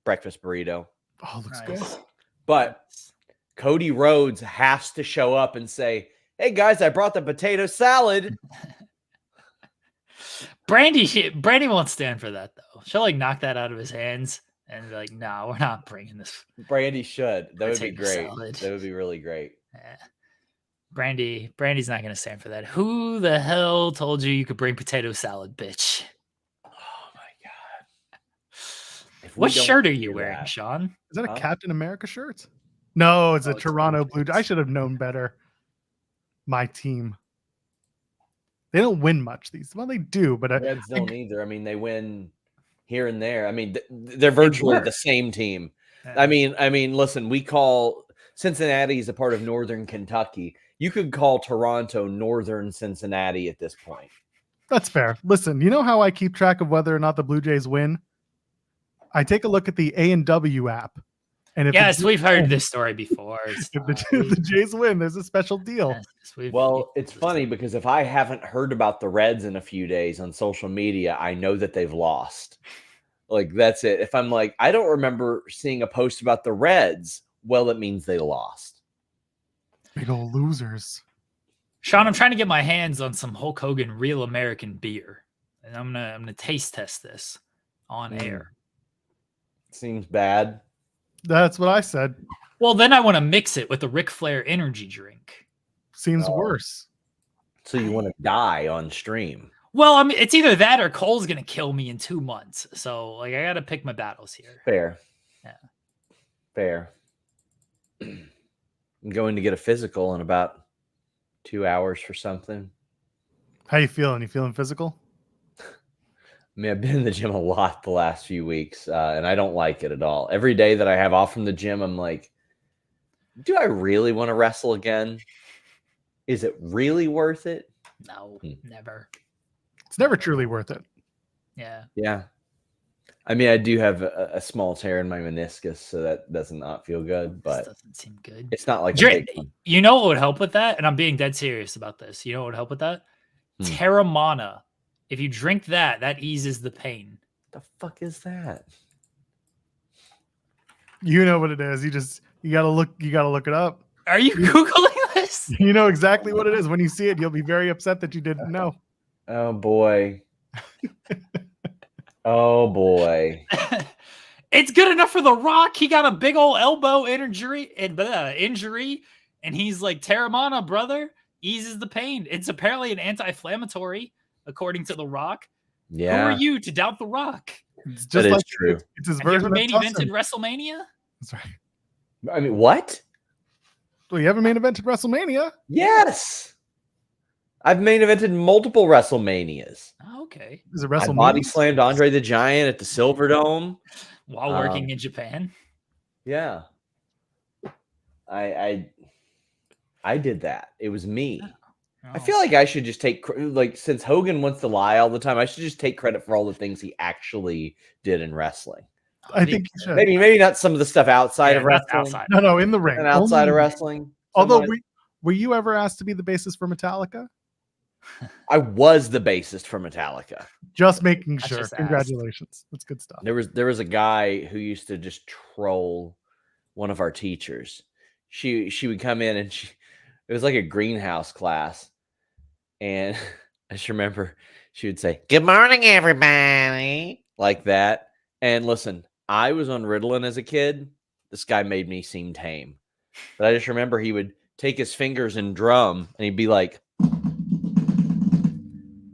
breakfast burrito. Oh, looks good. But Cody Rhodes has to show up and say, hey, guys, I brought the potato salad. Brandy won't stand for that, though. She'll like knock that out of his hands and be like, no, we're not bringing this. Brandy should. That would be great. Salad. That would be really great. Yeah. Brandy's not going to stand for that. Who the hell told you could bring potato salad, bitch? Oh, my God. What shirt are you wearing, Sean? Is that a Captain America shirt? No, it's a Toronto Blue Jays. I should have known better. My team. They don't win much. Well, they do, but Reds don't either. I mean, they win here and there. I mean, they're virtually the same team. I mean, listen, we call Cincinnati is a part of Northern Kentucky. You could call Toronto Northern Cincinnati at this point. That's fair. Listen, you know how I keep track of whether or not the Blue Jays win? I take a look at the A&W app. And if we've heard this story before. If the Jays win, there's a special deal. Yes, well, it's funny because if I haven't heard about the Reds in a few days on social media, I know that they've lost. Like, that's it. If I'm like, I don't remember seeing a post about the Reds, well, it means they lost. Big old losers. Sean, I'm trying to get my hands on some Hulk Hogan Real American beer. And I'm gonna taste test this on air. Seems bad. That's what I said. Well, then I want to mix it with the Ric Flair energy drink. Seems worse. So you want to die on stream? Well, I mean, it's either that or Cole's gonna kill me in 2 months. So like, I gotta pick my battles here. Fair. Yeah. Fair. I'm going to get a physical in about 2 hours for something. How you feeling? You feeling physical? I mean, I've been in the gym a lot the last few weeks, and I don't like it at all. Every day that I have off from the gym, I'm like, do I really want to wrestle again? Is it really worth it? No, never. It's never truly worth it. Yeah. Yeah. I mean, I do have a small tear in my meniscus, so that does not feel good, but This doesn't seem good. it's not like a big one. You know what would help with that? And I'm being dead serious about this. You know what would help with that? Terramana. If you drink that, that eases the pain. The fuck is that? You know what it is. You gotta look it up. Are you Googling this? You know exactly what it is. When you see it, you'll be very upset that you didn't know. Oh boy. Oh boy. It's good enough for The Rock. He got a big old elbow injury, and he's like, Terramana, brother, eases the pain. It's apparently an anti-inflammatory, according to The Rock. Yeah. Who are you to doubt The Rock? It's That just is like true. It's his Have you version ever of main evented WrestleMania? That's right. I mean, what? Well, you haven't main evented WrestleMania? Yes. I've main evented multiple WrestleManias. Oh, okay. Is it I WrestleMania? body slammed Andre the Giant at the Silverdome. While working in Japan. Yeah. I did that. It was me. Oh. I feel like I should just take, like, since Hogan wants to lie all the time, I should just take credit for all the things he actually did in wrestling. I think you should. Maybe not some of the stuff outside of that's wrestling. outside. No, in the ring. And outside Only of in the ring. wrestling. Although, somewhat. were you ever asked to be the bassist for Metallica? I was the bassist for Metallica. Just making I sure. just asked. Congratulations. That's good stuff. There was a guy who used to just troll one of our teachers. She would come in and it was like a greenhouse class. And I just remember she would say, "Good morning, everybody," like that. And listen, I was on Ritalin as a kid. This guy made me seem tame. But I just remember he would take his fingers and drum and he'd be like,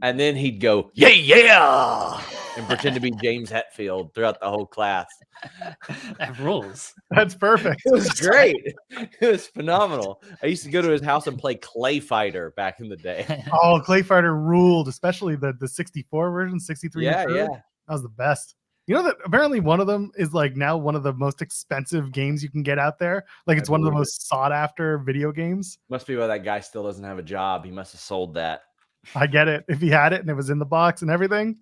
and then he'd go, "Yeah, yeah," and pretend to be James Hetfield throughout the whole class. That rules. That's perfect. It was great. It was phenomenal. I used to go to his house and play Clay Fighter back in the day. Oh, Clay Fighter ruled, especially the 64 version, 63. Yeah, and yeah. That was the best. You know that apparently one of them is like now one of the most expensive games you can get out there. Like it's one of the most sought after video games. Must be why that guy still doesn't have a job. He must have sold that. I get it. If he had it and it was in the box and everything,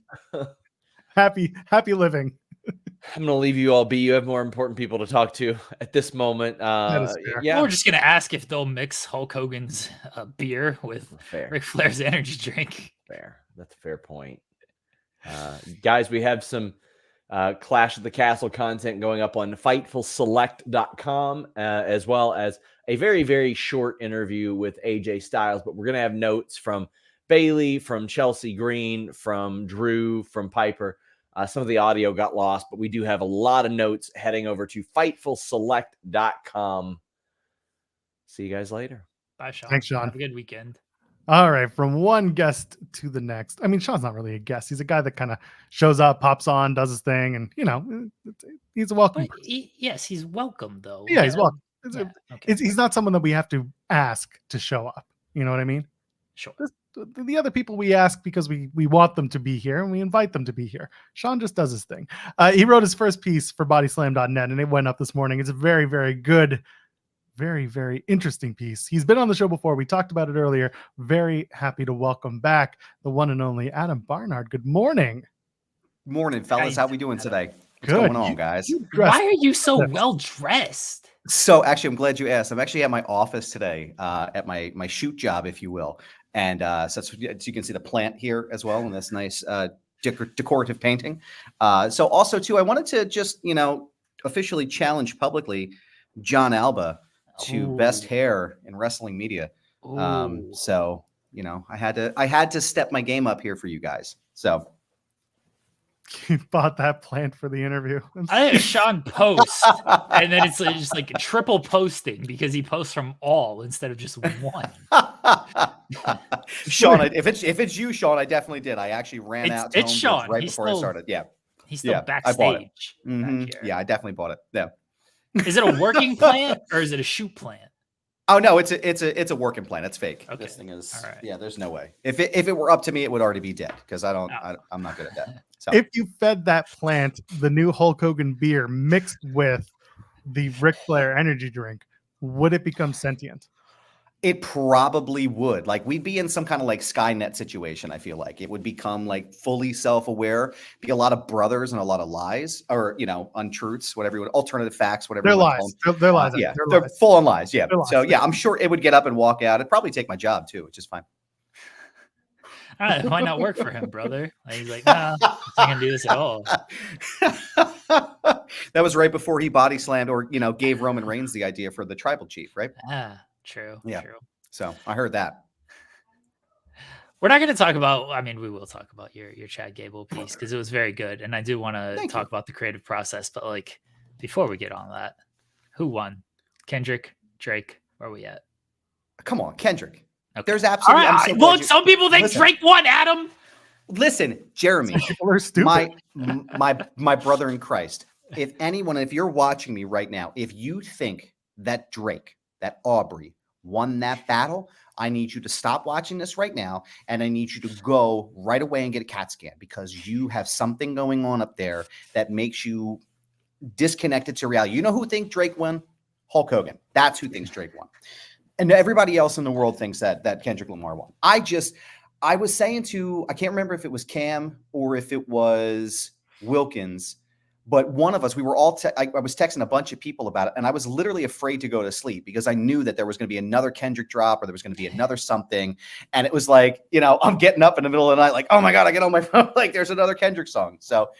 happy living. I'm gonna leave you all be. You have more important people to talk to at this moment. That is fair. Yeah, We're just gonna ask if they'll mix Hulk Hogan's beer with fair. Ric Flair's energy drink. Fair. That's a fair point. Guys, we have some Clash of the Castle content going up on FightfulSelect.com, as well as a very, very short interview with AJ Styles. But we're going to have notes from Bailey, from Chelsea Green, from Drew, from Piper. Some of the audio got lost, but we do have a lot of notes heading over to FightfulSelect.com. See you guys later. Bye, Sean. Thanks, Sean. Have a good weekend. All right, from one guest to the next. I mean, Sean's not really a guest. He's a guy that kind of shows up, pops on, does his thing, and he's a welcome. But yes, he's welcome though. Yeah, he's welcome. Yeah, okay. He's not someone that we have to ask to show up. You know what I mean? Sure. The other people we ask because we want them to be here and we invite them to be here. Sean just does his thing. He wrote his first piece for bodyslam.net and it went up this morning. It's a very, very good, very, very interesting piece. He's been on the show before. We talked about it earlier. Very happy to welcome back the one and only Adam Barnard. Good morning. Morning, fellas. How we doing today? What's Good. going on, guys? Why are you so well dressed? So actually, I'm glad you asked. I'm actually at my office today, at my shoot job, if you will. And so you can see the plant here as well, and this nice decorative painting. So also, too, I wanted to just, officially challenge publicly John Alba to best hair in wrestling media. So, I had to step my game up here for you guys. So You bought that plant for the interview. I think Sean posts, and then it's just like triple posting because he posts from all instead of just one. Sean, if it's you, Sean, I definitely did. I actually ran out to It's Home Sean. Goods right He's before I still- started. Yeah. He's still Yeah, I bought it. backstage. Mhm. back here. Yeah, I definitely bought it. Yeah. Is it a working plant or is it a shoot plant? Oh no, it's a working plan. It's fake. Okay. This thing is. All right. Yeah, there's no way. If it were up to me, it would already be dead because Oh. I'm not good at that. So If you fed that plant the new Hulk Hogan beer mixed with the Ric Flair energy drink, would it become sentient? it probably would. Like we'd be in some kind of like Skynet situation. I feel like it would become like fully self-aware. Be a lot of brothers and a lot of lies, or untruths, whatever you would, alternative facts, whatever. They're you wanna lies. call them. They're lies. Yeah, They're they're lies. full on lies. Yeah. They're lies. So yeah, I'm sure it would get up and walk out. It'd probably take my job too, which is fine. All right, why not work for him, brother? Like, he's like, nah, I'm not gonna do this at all. That was right before he body slammed or gave Roman Reigns the idea for the tribal chief, right? Ah, true. Yeah. True. So I heard that. We're not going to talk about. I mean, we will talk about your Chad Gable piece because it was very good, and I do want to Thank talk you. about the creative process. But like, before we get on that, who won? Kendrick, Drake? Where are we at? Come on, Kendrick. Okay. There's All absolutely. right. I'm so glad Look, you- some people think Listen. Drake won. Adam. Listen, Jeremy. People are stupid. my brother in Christ. If you're watching me right now, if you think that Drake, that Aubrey won that battle, I need you to stop watching this right now, and I need you to go right away and get a CAT scan because you have something going on up there that makes you disconnected to reality. You know who thinks Drake won? Hulk Hogan. That's who thinks Drake won. And everybody else in the world thinks that Kendrick Lamar won. I was saying I can't remember if it was Cam or if it was Wilkins, but one of us, we were all, I was texting a bunch of people about it, and I was literally afraid to go to sleep because I knew that there was going to be another Kendrick drop or there was going to be another something. And it was like, I'm getting up in the middle of the night, like, oh my God, I get on my phone, like there's another Kendrick song. So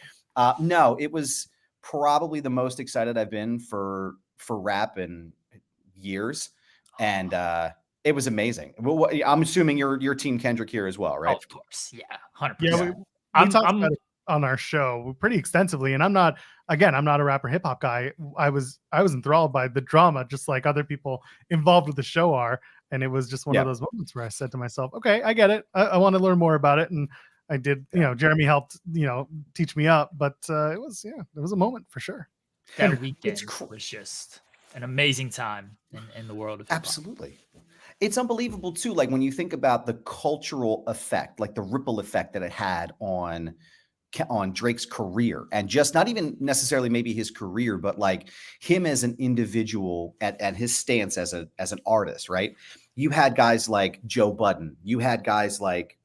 no, it was probably the most excited I've been for rap in years. And it was amazing. Well, I'm assuming you're Team Kendrick here as well, right? Oh, of course. Yeah. 100%. Yeah, we I'm- talked I'm- about it on our show pretty extensively, and I'm not a rapper hip hop guy. I was enthralled by the drama, just like other people involved with the show are, and it was just one of those moments where I said to myself, "Okay, I get it. I want to learn more about it," and I did. Jeremy helped teach me up, but it was a moment for sure. that weekend It's was just an amazing time in the world of hip-hop. Absolutely. It's unbelievable too. Like when you think about the cultural effect, like the ripple effect that it had on Drake's career, and just not even necessarily maybe his career, but like him as an individual at his stance as an artist, right? You had guys like Joe Budden. You had guys like,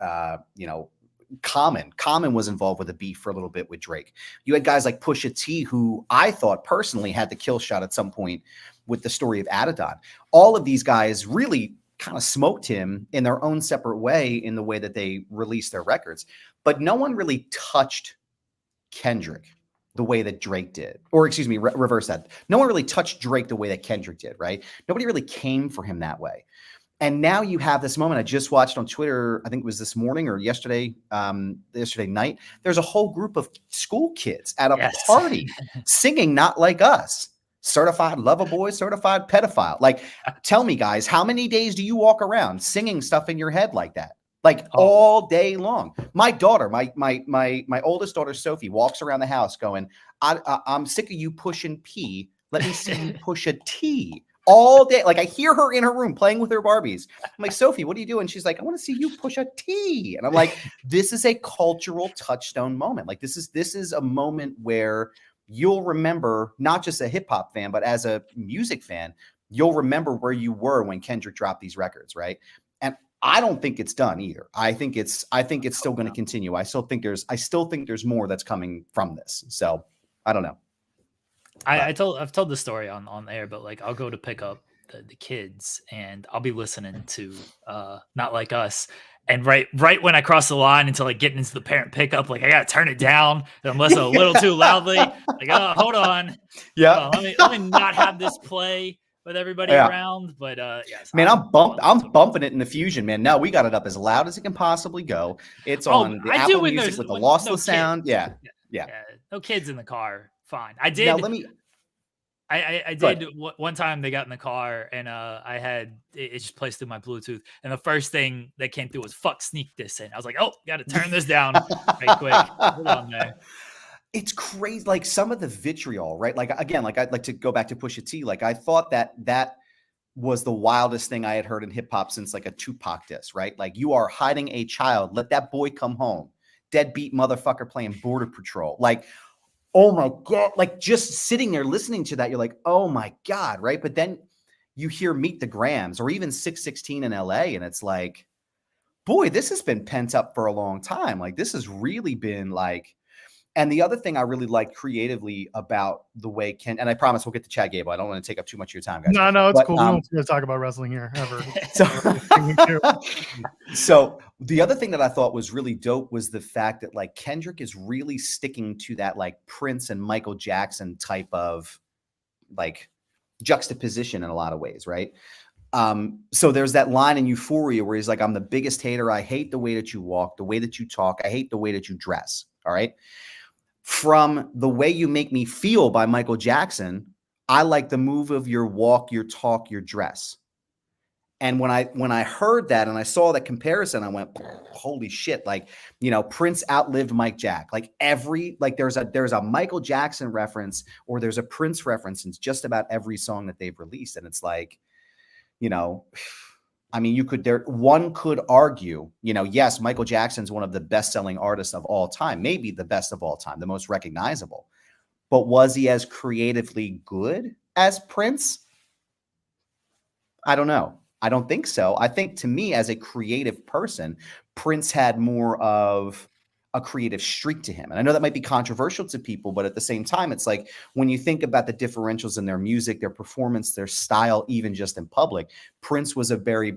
Common. Common was involved with a beef for a little bit with Drake. You had guys like Pusha T, who I thought personally had the kill shot at some point with the story of Adidon. All of these guys really kind of smoked him in their own separate way in the way that they released their records. But no one really touched Kendrick the way that Drake did. Or excuse me, reverse that. No one really touched Drake the way that Kendrick did, right? Nobody really came for him that way. And now you have this moment I just watched on Twitter, I think it was this morning or yesterday night. There's a whole group of school kids at a party singing Not Like Us. Certified lover boy, certified pedophile. Like, tell me, guys, how many days do you walk around singing stuff in your head like that? Like all day long. My daughter, my oldest daughter, Sophie, walks around the house going, I'm sick of you pushing P. Let me see you push a T. All day. Like I hear her in her room playing with her Barbies. I'm like, Sophie, what are you doing? She's like, I want to see you push a T. And I'm like, this is a cultural touchstone moment. Like this is a moment where you'll remember, not just a hip hop fan, but as a music fan, you'll remember where you were when Kendrick dropped these records, right? And I don't think it's done either. I think it's still going to continue. I still think there's more that's coming from this. So I don't know. I've told the story on air, but like I'll go to pick up the kids and I'll be listening to Not Like Us. And right when I cross the line into like getting into the parent pickup, like I gotta turn it down unless a little too loudly. Like, oh, hold on. Yeah. Let me not have this play with everybody around. But yes. Man, I'm bumping it in the Fusion, man. No, we got it up as loud as it can possibly go. It's on the Apple Music with the lossless sound. Yeah. No kids in the car. Fine. I did. Now I Good. did one time. They got in the car and I had it just plays through my Bluetooth, and the first thing that came through was "fuck sneak this in." I was like, oh, got to turn this down right quick. Hold on there. It's crazy. Like some of the vitriol, right? Like again, like I'd like to go back to Pusha T. Like I thought that was the wildest thing I had heard in hip hop since like a Tupac diss, right? Like you are hiding a child. Let that boy come home. Deadbeat motherfucker playing Border Patrol. Like, oh my God. Like just sitting there listening to that, you're like, oh my God, right? But then you hear Meet the Grams or even 616 in LA, and it's like, boy, this has been pent up for a long time. Like this has really been like. And the other thing I really liked creatively about the way Ken, and I promise we'll get to Chad Gable. I don't want to take up too much of your time, guys. No, it's But, cool. We don't want to talk about wrestling here ever. So the other thing that I thought was really dope was the fact that like Kendrick is really sticking to that like Prince and Michael Jackson type of like juxtaposition in a lot of ways, right? So there's that line in Euphoria where he's like, I'm the biggest hater. I hate the way that you walk, the way that you talk. I hate the way that you dress. All right. From The Way You Make Me Feel by Michael Jackson, I like the move of your walk, your talk, your dress. And when I heard that and I saw that comparison, I went, holy shit. Like, you know, Prince outlived Mike Jack. Like there's a Michael Jackson reference or there's a Prince reference in just about every song that they've released. And it's like, you know, I mean, one could argue, you know, yes, Michael Jackson's one of the best-selling artists of all time, maybe the best of all time, the most recognizable. But was he as creatively good as Prince? I don't know. I don't think so. I think to me, as a creative person, Prince had more of a creative streak to him. And I know that might be controversial to people, but at the same time, it's like when you think about the differentials in their music, their performance, their style, even just in public, Prince was a very,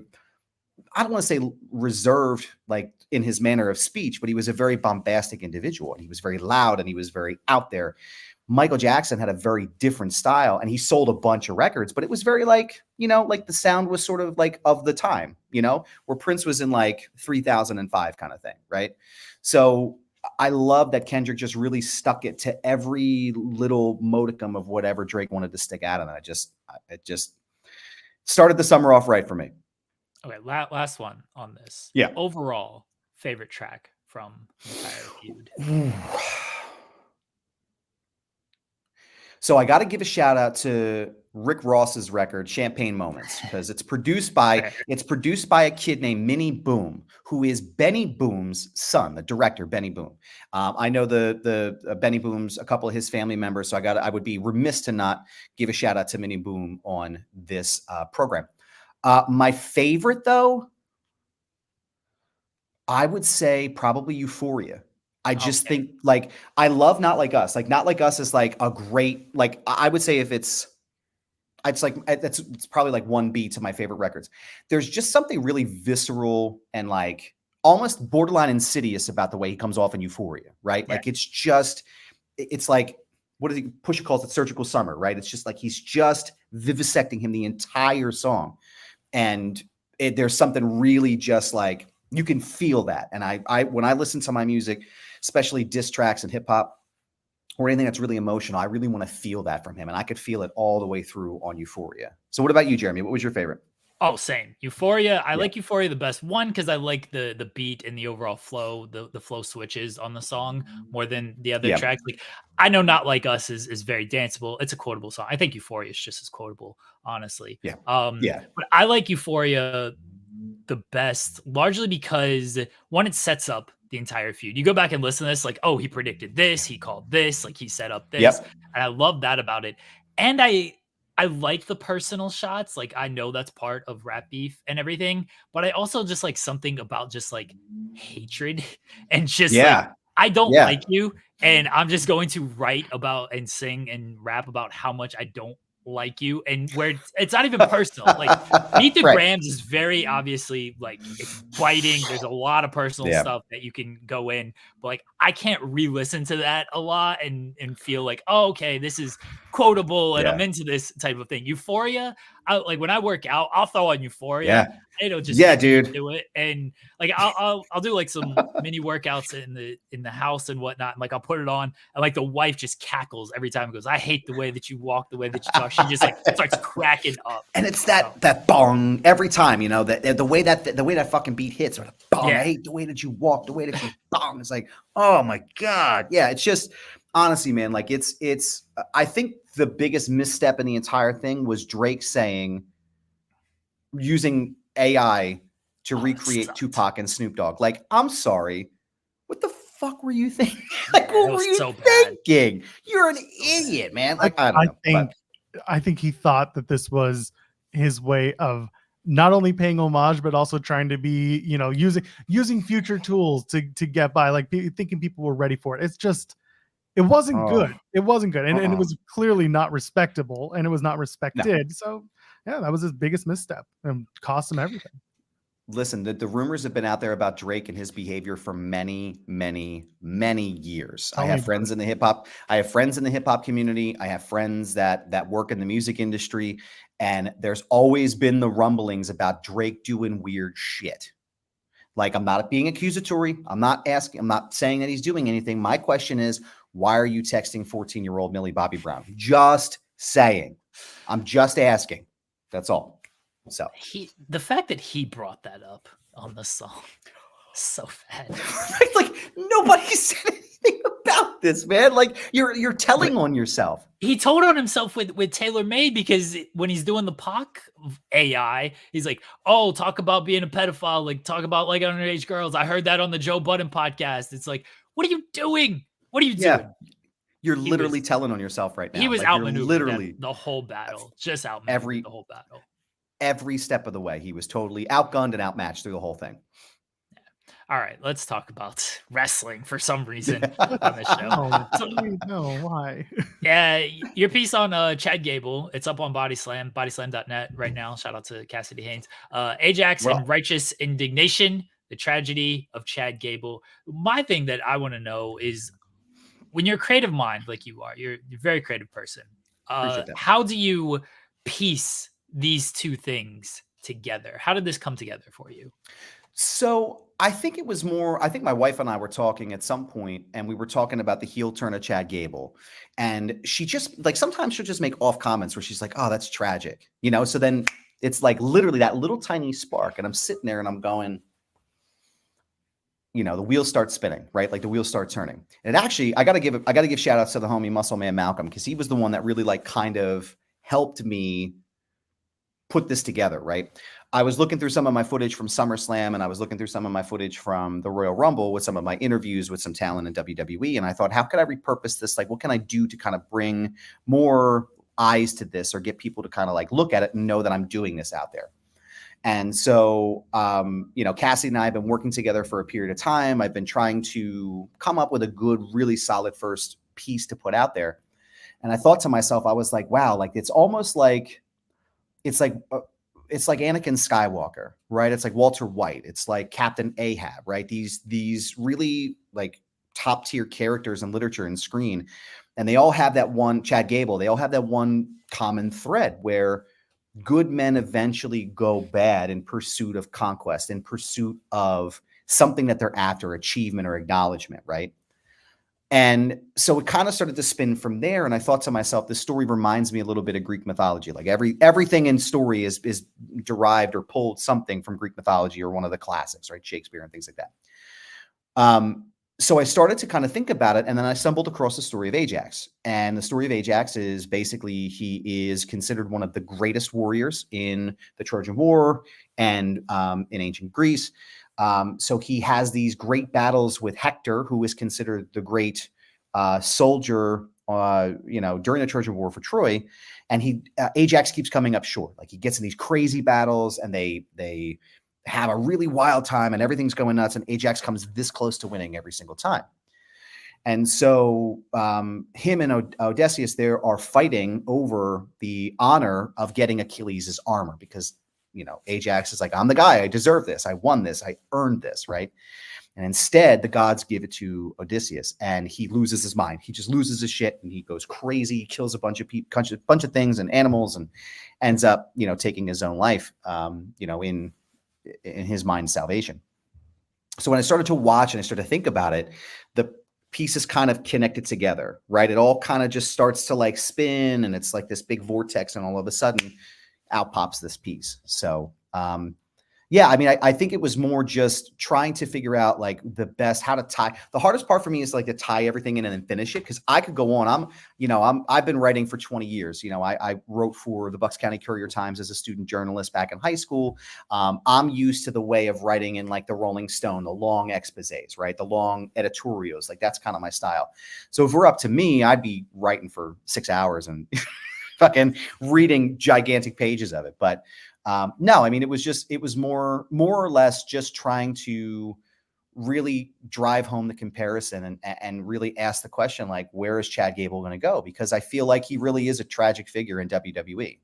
I don't want to say reserved, like in his manner of speech, but he was a very bombastic individual and he was very loud and he was very out there. Michael Jackson had a very different style and he sold a bunch of records, but it was very like, you know, like the sound was sort of like of the time, you know, where Prince was in like 3005 kind of thing. Right. So I love that Kendrick just really stuck it to every little modicum of whatever Drake wanted to stick out. And it just started the summer off right for me. Okay. Last one on this. Yeah. Overall favorite track from the entire feud. So I got to give a shout out to Rick Ross's record, Champagne Moments, because it's produced by a kid named Minnie Boom, who is Benny Boom's son, the director, Benny Boom. I know the Benny Boom's a couple of his family members, so I would be remiss to not give a shout out to Minnie Boom on this program. My favorite, though, I would say probably Euphoria. I just think like I love Not Like Us. Like Not Like Us is like a great, like I would say if it's probably like 1B to my favorite records. There's just something really visceral and like almost borderline insidious about the way he comes off in Euphoria, right? Yeah. Like it's like, what is he? Pusha calls it surgical summer, right? It's just like he's just vivisecting him the entire song, and there's something really just like you can feel that. And I when I listen to my music, especially diss tracks and hip hop or anything that's really emotional, I really want to feel that from him. And I could feel it all the way through on Euphoria. So what about you, Jeremy? What was your favorite? Oh, same. Euphoria. I like Euphoria the best. One, because I like the beat and the overall flow, the flow switches on the song more than the other tracks. Like I know Not Like Us is very danceable. It's a quotable song. I think Euphoria is just as quotable, honestly. Yeah. But I like Euphoria the best, largely because one, it sets up the entire feud. You go back and listen to this, like, oh, he predicted this, he called this, like he set up this. And I love that about it. And I like the personal shots. Like I know that's part of rap beef and everything, but I also just like something about just like hatred and just like, I don't like you. And I'm just going to write about and sing and rap about how much I don't like you, and where it's not even personal. Like Meet the Grams is very obviously like it's biting. There's a lot of personal stuff that you can go in, but like I can't re-listen to that a lot and feel like, oh, okay, this is quotable and I'm into this type of thing. Euphoria, like when I work out, I'll throw on Euphoria. Yeah. It'll just dude. do it. And like I'll do like some mini workouts in the house and whatnot. And like I'll put it on, and like the wife just cackles every time. It goes, I hate the way that you walk, the way that you talk. She just like starts cracking up. And it's that bong every time, you know, that the way that fucking beat hits, or the bong. Yeah. I hate the way that you walk, the way that you bong. It's like, oh my God. Yeah, it's just honestly, man, like it's I think the biggest misstep in the entire thing was Drake using AI to recreate Tupac and Snoop Dogg. Like, I'm sorry, what the fuck were you thinking? Like, what were you thinking? You're an idiot, man. Like, I don't know. I think he thought that this was his way of not only paying homage, but also trying to be, you know, using future tools to get by, like thinking people were ready for it. It's just, it wasn't good. It wasn't good. And it was clearly not respectable, and it was not respected. No. So yeah, that was his biggest misstep and cost him everything. Listen, the rumors have been out there about Drake and his behavior for many, many, many years. I have friends in the hip hop. I have friends in the hip hop community. I have friends that work in the music industry, and there's always been the rumblings about Drake doing weird shit. Like, I'm not being accusatory. I'm not saying that he's doing anything. My question is, why are you texting 14-year-old Millie Bobby Brown? Just saying. I'm just asking. That's all. So the fact that he brought that up on the song, so bad. Right? Like, nobody said anything about this, man. Like, you're telling on yourself. He told on himself with Taylor Made, because when he's doing the Pac AI, he's like, oh, talk about being a pedophile, like talk about like underage girls. I heard that on the Joe Budden podcast. It's like, what are you doing? What are you doing? You're literally telling on yourself right now. He was like, outmaneuvered literally the whole battle. Just outmaneuvered the whole battle. Every step of the way, he was totally outgunned and outmatched through the whole thing. All right, let's talk about wrestling for some reason on this show. No, why? Yeah, your piece on Chad Gable, it's up on bodyslam.net right now. Shout out to Cassidy Haynes. Ajax and Righteous Indignation, the tragedy of Chad Gable. My thing that I want to know is, when you're a creative mind like you are, you're a very creative person. How do you piece these two things together? How did this come together for you? So I think it was more, I think my wife and I were talking at some point, and we were talking about the heel turn of Chad Gable. And she just, like, sometimes she'll just make off comments where she's like, oh, that's tragic. You know, so then it's like literally that little tiny spark. And I'm sitting there and I'm going, you know, the wheels start spinning, right? Like the wheels start turning. And actually, I gotta give shout outs to the homie Muscle Man Malcolm, because he was the one that really like kind of helped me put this together, right? I was looking through some of my footage from SummerSlam, and I was looking through some of my footage from the Royal Rumble with some of my interviews with some talent in WWE. And I thought, how could I repurpose this? Like, what can I do to kind of bring more eyes to this, or get people to kind of like look at it and know that I'm doing this out there? And so, you know, Cassie and I have been working together for a period of time. I've been trying to come up with a good, really solid first piece to put out there. And I thought to myself, I was like, wow, like it's almost like, it's like Anakin Skywalker, right? It's like Walter White. It's like Captain Ahab, right? These really like top tier characters in literature and screen. And they all have that one, Chad Gable, they all have that one common thread where good men eventually go bad in pursuit of conquest, in pursuit of something that they're after, achievement or acknowledgement, right? And so it kind of started to spin from there. And I thought to myself, this story reminds me a little bit of Greek mythology. Like everything in story is derived or pulled something from Greek mythology or one of the classics, right? Shakespeare and things like that. So I started to kind of think about it. And then I stumbled across the story of Ajax. And the story of Ajax is basically, he is considered one of the greatest warriors in the Trojan War and in ancient Greece. So he has these great battles with Hector, who is considered the great soldier, you know, during the Trojan War for Troy. And Ajax keeps coming up short. Like, he gets in these crazy battles, and they have a really wild time, and everything's going nuts. And Ajax comes this close to winning every single time. And so him and Odysseus there are fighting over the honor of getting Achilles' armor, because, you know, Ajax is like, I'm the guy, I deserve this, I won this, I earned this, right? And instead, the gods give it to Odysseus, and he loses his mind. He just loses his shit, and he goes crazy. He kills a bunch of people, bunch of things and animals, and ends up, taking his own life, in his mind's salvation. So when I started to watch and I started to think about it, the pieces kind of connected together, right? It all kind of just starts to like spin, and it's like this big vortex, and all of a sudden out pops this piece. So, yeah, I mean, I think it was more just trying to figure out like the best, how to tie. The hardest part for me is like to tie everything in and then finish it. Cause I could go on. I've been writing for 20 years. I wrote for the Bucks County Courier-Times as a student journalist back in high school. I'm used to the way of writing in like the Rolling Stone, the long exposés, right? The long editorials, like that's kind of my style. So if we're up to me, I'd be writing for 6 hours and fucking reading gigantic pages of it. But no, I mean, it was more or less just trying to really drive home the comparison and really ask the question, like, where is Chad Gable going to go? Because I feel like he really is a tragic figure in WWE.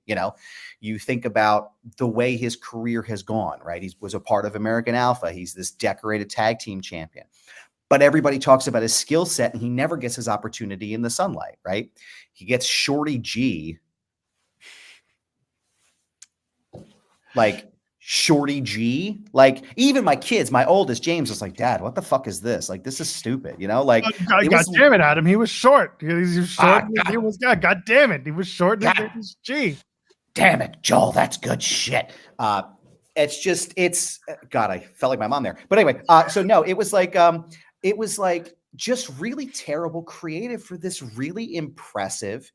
You think about the way his career has gone, right? He was a part of American Alpha. He's this decorated tag team champion, but everybody talks about his skill set, and he never gets his opportunity in the sunlight, right? He gets Shorty G. Like Shorty G, like even my kids, my oldest James was like, Dad, what the fuck is this? Like, this is stupid, Like, God damn it, Adam, he was short. He was short. He was God damn it, he was short. And his was G. Damn it, Joel, that's good shit. It's God, I felt like my mom there. But anyway, so no, it was like just really terrible creative for this really impressive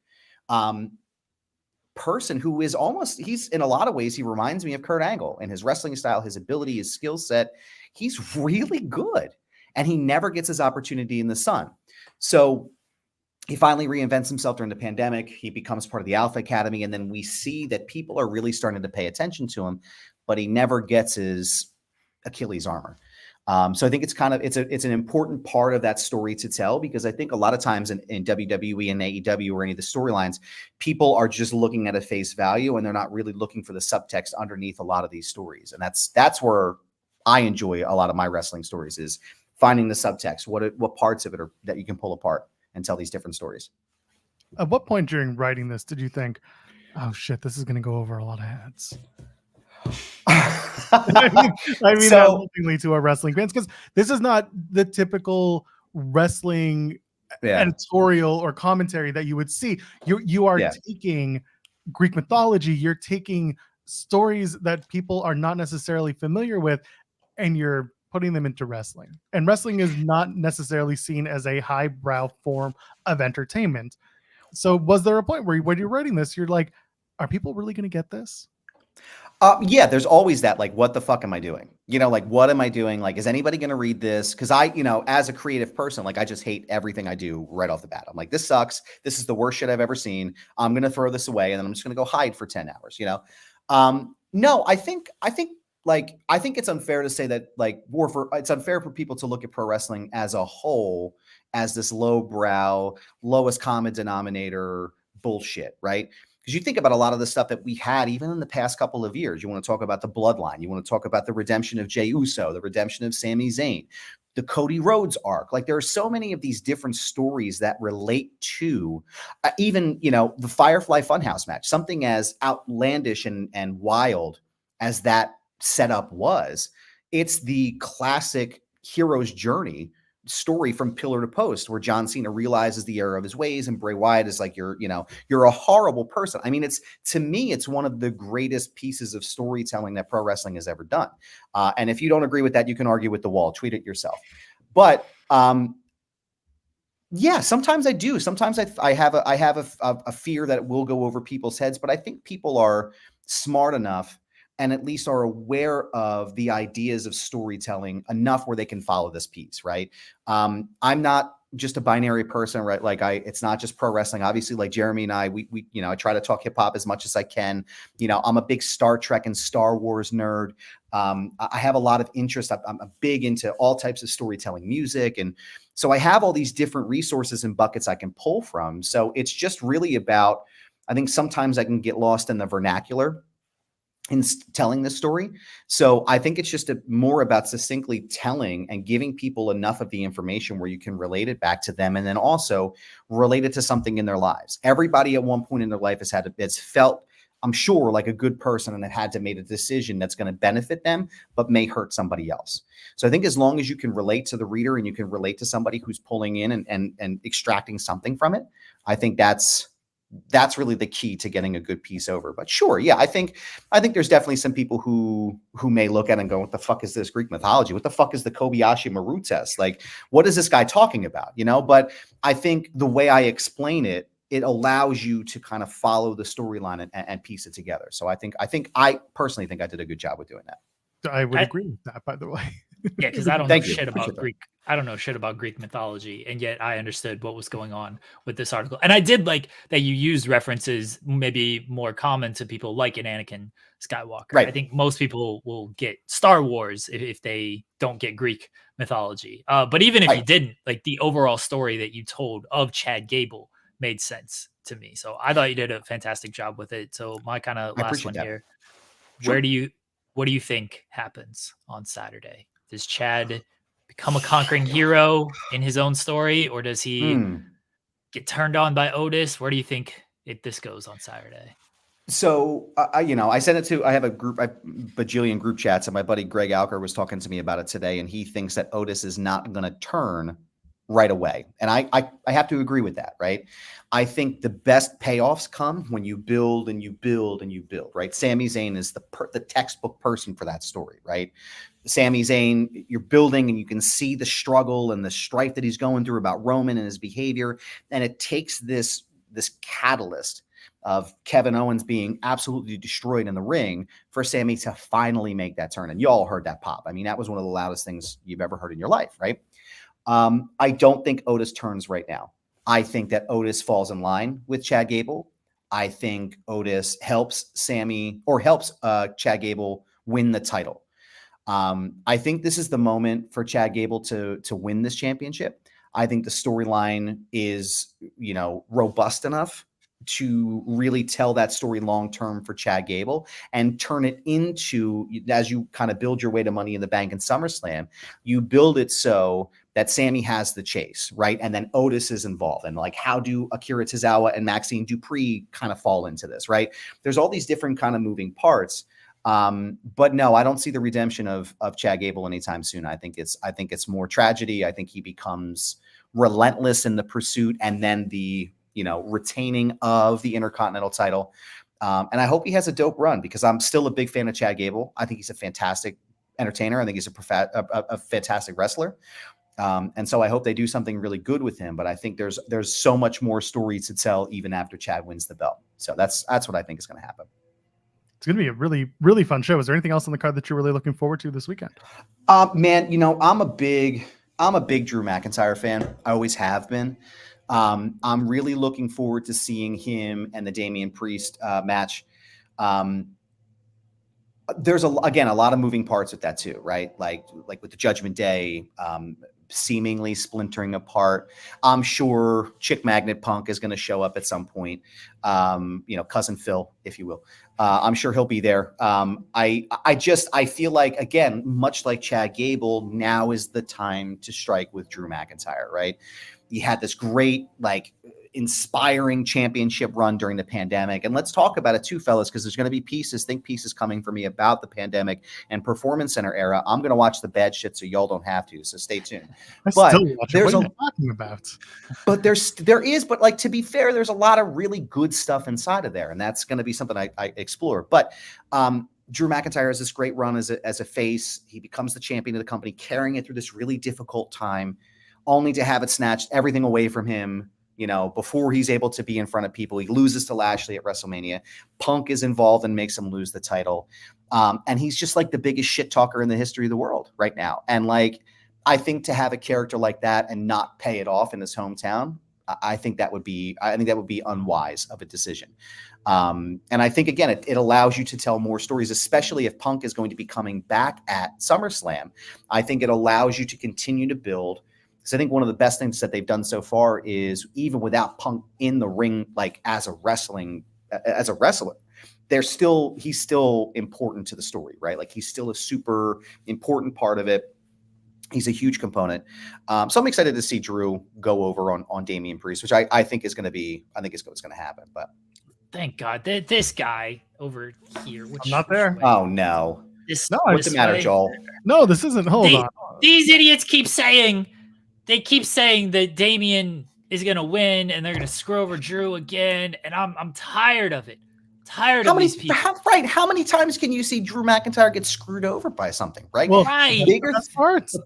person who is he's in a lot of ways, he reminds me of Kurt Angle and his wrestling style, his ability, his skill set. He's really good, and he never gets his opportunity in the sun. So he finally reinvents himself during the pandemic. He becomes part of the Alpha Academy, and then we see that people are really starting to pay attention to him, but he never gets his Achilles armor. So I think it's an important part of that story to tell, because I think a lot of times in WWE and AEW or any of the storylines, people are just looking at a face value, and they're not really looking for the subtext underneath a lot of these stories. And that's where I enjoy a lot of my wrestling stories, is finding the subtext, what parts of it are that you can pull apart and tell these different stories. At what point during writing this did you think, oh shit, this is going to go over a lot of heads? I mean so, that to our wrestling fans, because this is not the typical wrestling editorial or commentary that you would see. You are taking Greek mythology, you're taking stories that people are not necessarily familiar with, and you're putting them into wrestling. And wrestling is not necessarily seen as a highbrow form of entertainment. So was there a point where when you're writing this, you're like, are people really going to get this? Yeah, there's always that, like, what the fuck am I doing? Like, what am I doing? Like, is anybody going to read this? Because I, as a creative person, like, I just hate everything I do right off the bat. I'm like, this sucks. This is the worst shit I've ever seen. I'm going to throw this away, and then I'm just going to go hide for 10 hours, No, I think it's unfair to say that, like, it's unfair for people to look at pro wrestling as a whole as this lowbrow, lowest common denominator bullshit, right? Because you think about a lot of the stuff that we had even in the past couple of years. You want to talk about the bloodline. You want to talk about the redemption of Jey Uso, the redemption of Sami Zayn, the Cody Rhodes arc. Like, there are so many of these different stories that relate to even, the Firefly Funhouse match, something as outlandish and wild as that setup was. It's the classic hero's journey story from pillar to post, where John Cena realizes the error of his ways, and Bray Wyatt is like, you're a horrible person. I mean, to me, it's one of the greatest pieces of storytelling that pro wrestling has ever done. And if you don't agree with that, you can argue with the wall, tweet it yourself. But yeah, sometimes I do. Sometimes I have a fear that it will go over people's heads, but I think people are smart enough and at least are aware of the ideas of storytelling enough where they can follow this piece, right? I'm not just a binary person, right? Like, it's not just pro wrestling. Obviously, like Jeremy and I, we I try to talk hip hop as much as I can. I'm a big Star Trek and Star Wars nerd. I have a lot of interest. I'm big into all types of storytelling music. And so I have all these different resources and buckets I can pull from. So it's just really about, I think sometimes I can get lost in the vernacular in telling this story. So I think it's just more about succinctly telling and giving people enough of the information where you can relate it back to them, and then also relate it to something in their lives. Everybody at one point in their life has felt, I'm sure, like a good person, and it had to make a decision that's going to benefit them, but may hurt somebody else. So I think as long as you can relate to the reader and you can relate to somebody who's pulling in and extracting something from it, I think that's really the key to getting a good piece over. But sure, yeah, I think there's definitely some people who may look at it and go, what the fuck is this Greek mythology? What the fuck is the Kobayashi Maru test? Like, what is this guy talking about? But I think the way I explain it, it allows you to kind of follow the storyline and piece it together. So I personally think I did a good job with doing that. I would agree with that, by the way. Yeah, because I don't know Thank you. shit about Appreciate that. Greek. I don't know shit about Greek mythology, and yet I understood what was going on with this article. And I did like that you used references maybe more common to people like an Anakin Skywalker. Right. I think most people will get Star Wars if they don't get Greek mythology. But even if you didn't, like the overall story that you told of Chad Gable made sense to me. So I thought you did a fantastic job with it. So my kind of last one here, Sure. what do you think happens on Saturday? Does Chad become a conquering hero in his own story, or does he get turned on by Otis? Where do you think this goes on Saturday? So, I sent it to, I have a bajillion group chats, and my buddy Greg Alker was talking to me about it today, and he thinks that Otis is not going to turn right away. And I have to agree with that, right? I think the best payoffs come when you build and you build and you build, right? Sami Zayn is the textbook person for that story, right? Sami Zayn, you're building and you can see the struggle and the strife that he's going through about Roman and his behavior. And it takes this catalyst of Kevin Owens being absolutely destroyed in the ring for Sami to finally make that turn. And you all heard that pop. I mean, that was one of the loudest things you've ever heard in your life, right? I don't think Otis turns right now. I think that Otis falls in line with Chad Gable. I think Otis helps Chad Gable win the title. I think this is the moment for Chad Gable to win this championship. I think the storyline is, robust enough to really tell that story long-term for Chad Gable and turn it into, as you kind of build your way to Money in the Bank and SummerSlam, you build it so that Sami has the chase, right? And then Otis is involved. And like, how do Akira Tozawa and Maxine Dupree kind of fall into this, right? There's all these different kind of moving parts. But no, I don't see the redemption of Chad Gable anytime soon. I think it's more tragedy. I think he becomes relentless in the pursuit and then the, retaining of the Intercontinental title. And I hope he has a dope run because I'm still a big fan of Chad Gable. I think he's a fantastic entertainer. I think he's a fantastic wrestler. And so I hope they do something really good with him. But I think there's so much more story to tell even after Chad wins the belt. So that's what I think is going to happen. It's going to be a really, really fun show. Is there anything else on the card that you're really looking forward to this weekend? Man, I'm a big Drew McIntyre fan. I always have been. I'm really looking forward to seeing him and the Damian Priest match. There's a lot of moving parts with that too, right? Like with the Judgment Day, seemingly splintering apart. I'm sure Chick Magnet Punk is going to show up at some point. Cousin Phil, if you will. I'm sure he'll be there. I feel like, again, much like Chad Gable, now is the time to strike with Drew McIntyre, right? He had this great, inspiring championship run during the pandemic. And let's talk about it too, fellas, because there's going to be think pieces coming for me about the pandemic and Performance Center era. I'm going to watch the bad shit so y'all don't have to. So stay tuned. But there's talking about. But there is, to be fair, there's a lot of really good stuff inside of there. And that's going to be something I explore. But Drew McIntyre has this great run as a face. He becomes the champion of the company, carrying it through this really difficult time, only to have it snatched everything away from him, before he's able to be in front of people. He loses to Lashley at WrestleMania. Punk is involved and makes him lose the title. And he's just like the biggest shit talker in the history of the world right now. And I think to have a character like that and not pay it off in his hometown, I think that would be unwise of a decision. And I think, again, it allows you to tell more stories, especially if Punk is going to be coming back at SummerSlam. I think it allows you to continue to build. So I think one of the best things that they've done so far is, even without Punk in the ring, as a wrestler, he's still important to the story, right? Like he's still a super important part of it. He's a huge component. So I'm excited to see Drew go over on Damian Priest, which I think is going to happen. But thank God this guy over here. I'm not there. Oh no. What's the matter, Joel? No, this isn't. Hold on. These idiots keep saying that Damian is gonna win and they're gonna screw over Drew again, and I'm tired of it. These people. How many times can you see Drew McIntyre get screwed over by something? Right. Well, right.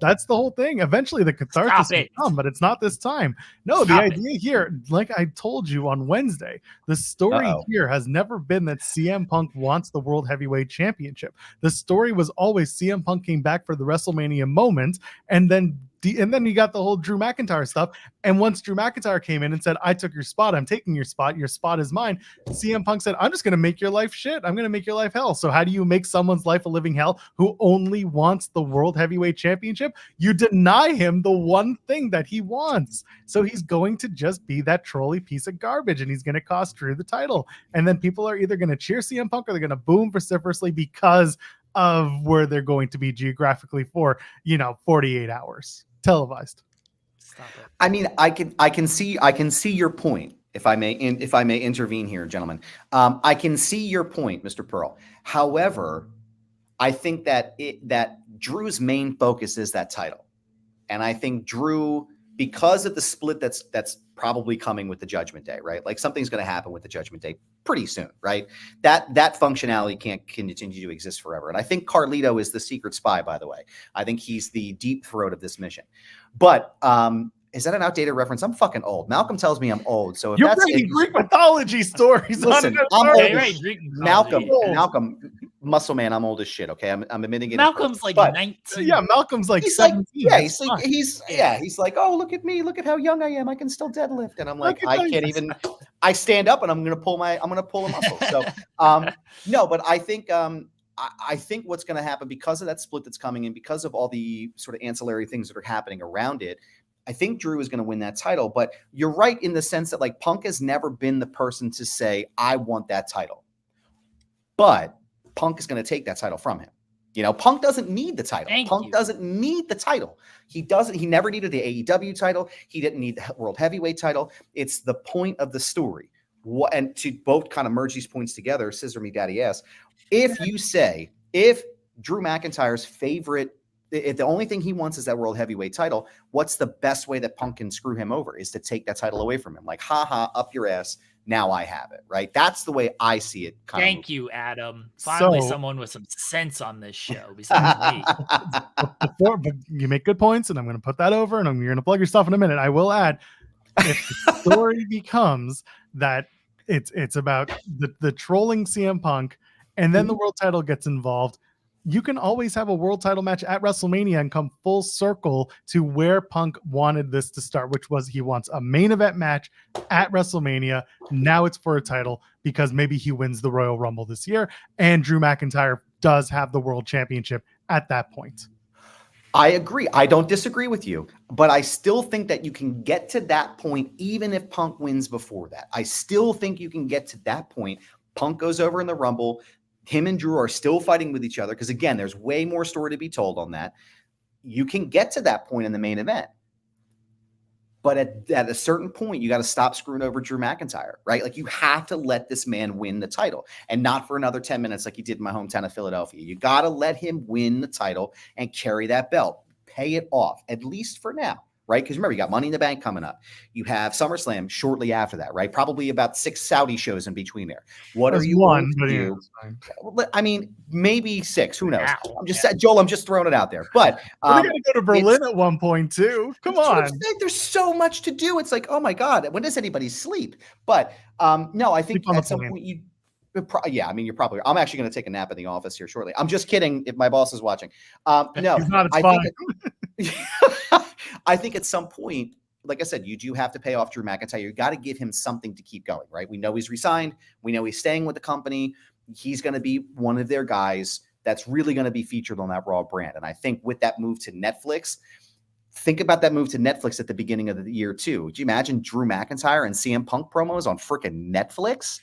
That's the whole thing. Eventually, the catharsis will come, but it's not this time. No, the idea here, like I told you on Wednesday, the story here has never been that CM Punk wants the World Heavyweight Championship. The story was always CM Punk came back for the WrestleMania moment, and then you got the whole Drew McIntyre stuff. And once Drew McIntyre came in and said, I took your spot, I'm taking your spot is mine, CM Punk said, I'm just going to make your life shit. I'm going to make your life hell. So how do you make someone's life a living hell who only wants the World Heavyweight Championship? You deny him the one thing that he wants. So he's going to just be that trolley piece of garbage, and he's going to cost Drew the title. And then people are either going to cheer CM Punk or they're going to boom vociferously because of where they're going to be geographically for, 48 hours. Televised. Stop it. I mean, I can see your point. If I may intervene here, gentlemen, I can see your point, Mr. Pearl. However, I think that Drew's main focus is that title, and I think Drew, because of the split that's probably coming with the Judgment Day, right? Like something's going to happen with the Judgment Day pretty soon, right? That functionality can't continue to exist forever. And I think Carlito is the secret spy, by the way. I think he's the deep throat of this mission. But is that an outdated reference? I'm fucking old. Malcolm tells me I'm old. So if you're that's reading Greek mythology stories. Listen, I'm old. Right, Malcolm, muscle man, I'm old as shit. Okay, I'm admitting it. Malcolm's like 19. Yeah, Malcolm's like he's 17. He's like, oh, look at me, look at how young I am. I can still deadlift, and I'm like, I can't even. I stand up and I'm gonna pull a muscle. So, no, but I think what's going to happen because of that split that's coming and because of all the sort of ancillary things that are happening around it, I think Drew is going to win that title. But you're right in the sense that like Punk has never been the person to say, I want that title. But Punk is going to take that title from him. Punk doesn't need the title. Punk doesn't need the title. He never needed the AEW title. He didn't need the World Heavyweight title. It's the point of the story. And to both kind of merge these points together, scissor me daddy ass. If Drew McIntyre's favorite, if the only thing he wants is that World Heavyweight title, what's the best way that Punk can screw him over is to take that title away from him. Like, up your ass. Now I have it, right? That's the way I see it. Thank you, Adam. Finally, someone with some sense on this show besides me. But you make good points, and I'm going to put that over, and you're going to plug your stuff in a minute. I will add, if the story becomes that it's about the trolling CM Punk, and then the world title gets involved, you can always have a world title match at WrestleMania and come full circle to where Punk wanted this to start, which was he wants a main event match at WrestleMania. Now it's for a title because maybe he wins the Royal Rumble this year, and Drew McIntyre does have the world championship at that point. I agree. I don't disagree with you, but I still think that you can get to that point even if Punk wins before that. I still think you can get to that point. Punk goes over in the Rumble. Him and Drew are still fighting with each other because, again, there's way more story to be told on that. You can get to that point in the main event. But at a certain point, you got to stop screwing over Drew McIntyre, right? Like, you have to let this man win the title and not for another 10 minutes like he did in my hometown of Philadelphia. You got to let him win the title and carry that belt. Pay it off, at least for now. Right? Because remember, you got Money in the Bank coming up. You have SummerSlam shortly after that, right? Probably about 6 Saudi shows in between there. What are you going to do? I mean, maybe 6. Who knows? I'm just saying, Joel, I'm just throwing it out there. But we're going to go to Berlin at one point too. Come on. There's so much to do. It's like, oh my God, when does anybody sleep? But no, I think at some point yeah, I mean, you're probably. I'm actually going to take a nap in the office here shortly. I'm just kidding. If my boss is watching, no, I think at some point, like I said, you do have to pay off Drew McIntyre. You got to give him something to keep going, right? We know he's resigned. We know he's staying with the company. He's going to be one of their guys that's really going to be featured on that Raw brand. And I think with that move to Netflix, think about that move to Netflix at the beginning of the year too. Would you imagine Drew McIntyre and CM Punk promos on freaking Netflix?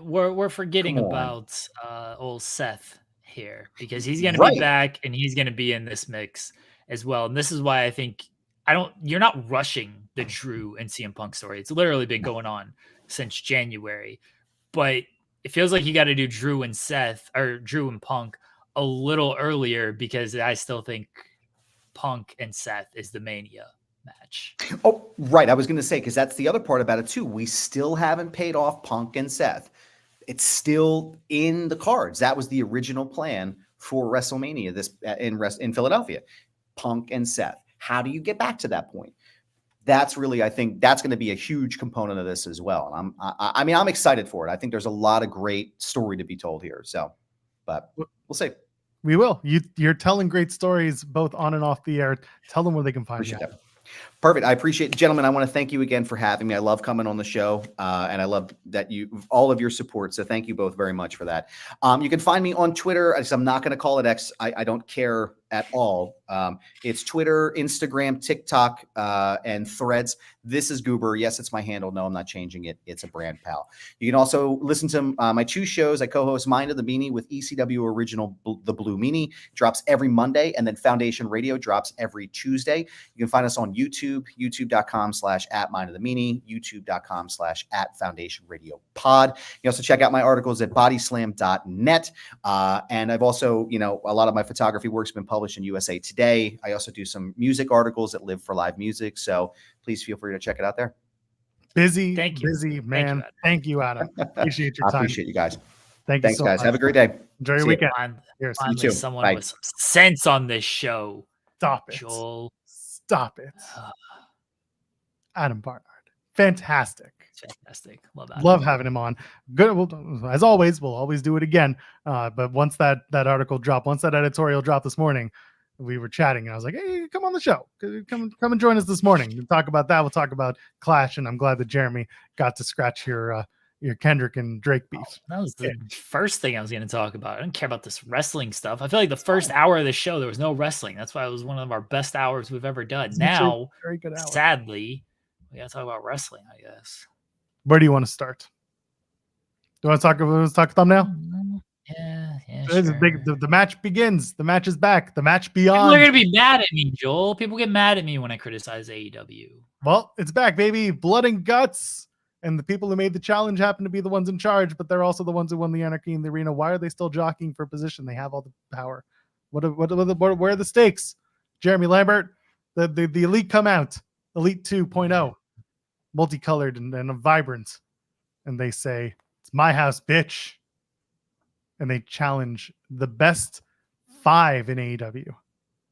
we're forgetting Come on. about old Seth here, because he's gonna Right. be back and he's gonna be in this mix as well. And this is why I think you're not rushing the Drew and CM Punk story. It's literally been going on since January. But it feels like you got to do Drew and Seth, or Drew and Punk, a little earlier, because I still think Punk and Seth is the Mania match. Oh, right. I was going to say, because that's the other part about it too. We still haven't paid off Punk and Seth. It's still in the cards. That was the original plan for WrestleMania in Philadelphia. Punk and Seth. How do you get back to that point? That's really, I think that's going to be a huge component of this as well. And I'm excited for it. I think there's a lot of great story to be told here. So, but we'll see. We will. You're telling great stories both on and off the air. Tell them where they can find Appreciate you. that. Perfect. I appreciate it. Gentlemen, I want to thank you again for having me. I love coming on the show, and I love that all of your support. So thank you both very much for that. You can find me on Twitter. I'm not going to call it X. I don't care at all. It's Twitter, Instagram, TikTok, and Threads. This is Goober. Yes, it's my handle. No, I'm not changing it. It's a brand pal. You can also listen to my two shows. I co-host Mind of the Meanie with ECW Original The Blue Meanie. Drops every Monday, and then Foundation Radio drops every Tuesday. You can find us on YouTube, youtube.com/@Mind of the Meanie, youtube.com/@Foundation Radio Pod. You can also check out my articles at bodyslam.net. And I've also, a lot of my photography work's been published in USA Today. I also do some music articles at Live for Live Music. So please feel free to check it out there. Busy, Thank you. busy man. Thank you, Adam. Appreciate your I time. appreciate you guys. Thanks, Thanks, so guys. much. Have a great day. Enjoy your See ya. weekend. Finally, Cheers. too. someone Bye. with some sense on this show. Stop it. Joel. Stop it. Adam Barnard. Fantastic. Fantastic. Love that. Love having him on. Good. As always, we'll always do it again. But once that article dropped, once that editorial dropped this morning, we were chatting and I was like, hey, come on the show. Come and join us this morning. We'll talk about that. We'll talk about Clash. And I'm glad that Jeremy got to scratch your Kendrick and Drake beef. That was the first thing I was going to talk about. I don't care about this wrestling stuff. I feel like the first hour of the show, there was no wrestling. That's why it was one of our best hours we've ever done. It's Now, very good hour. sadly, we got to talk about wrestling, I guess. Where do you want to start? Do you want to talk thumbnail? Yeah, It's sure. the match begins. The match is back. The match People beyond. are going to be mad at me, Joel. People get mad at me when I criticize AEW. Well, it's back, baby. Blood and guts. And the people who made the challenge happen to be the ones in charge, but they're also the ones who won the Anarchy in the Arena. Why are they still jockeying for position? They have all the power. Where are the stakes? Jeremy Lambert, the Elite come out. Elite 2.0. Multicolored and vibrant. And they say, it's my house, bitch. And they challenge the best 5 in AEW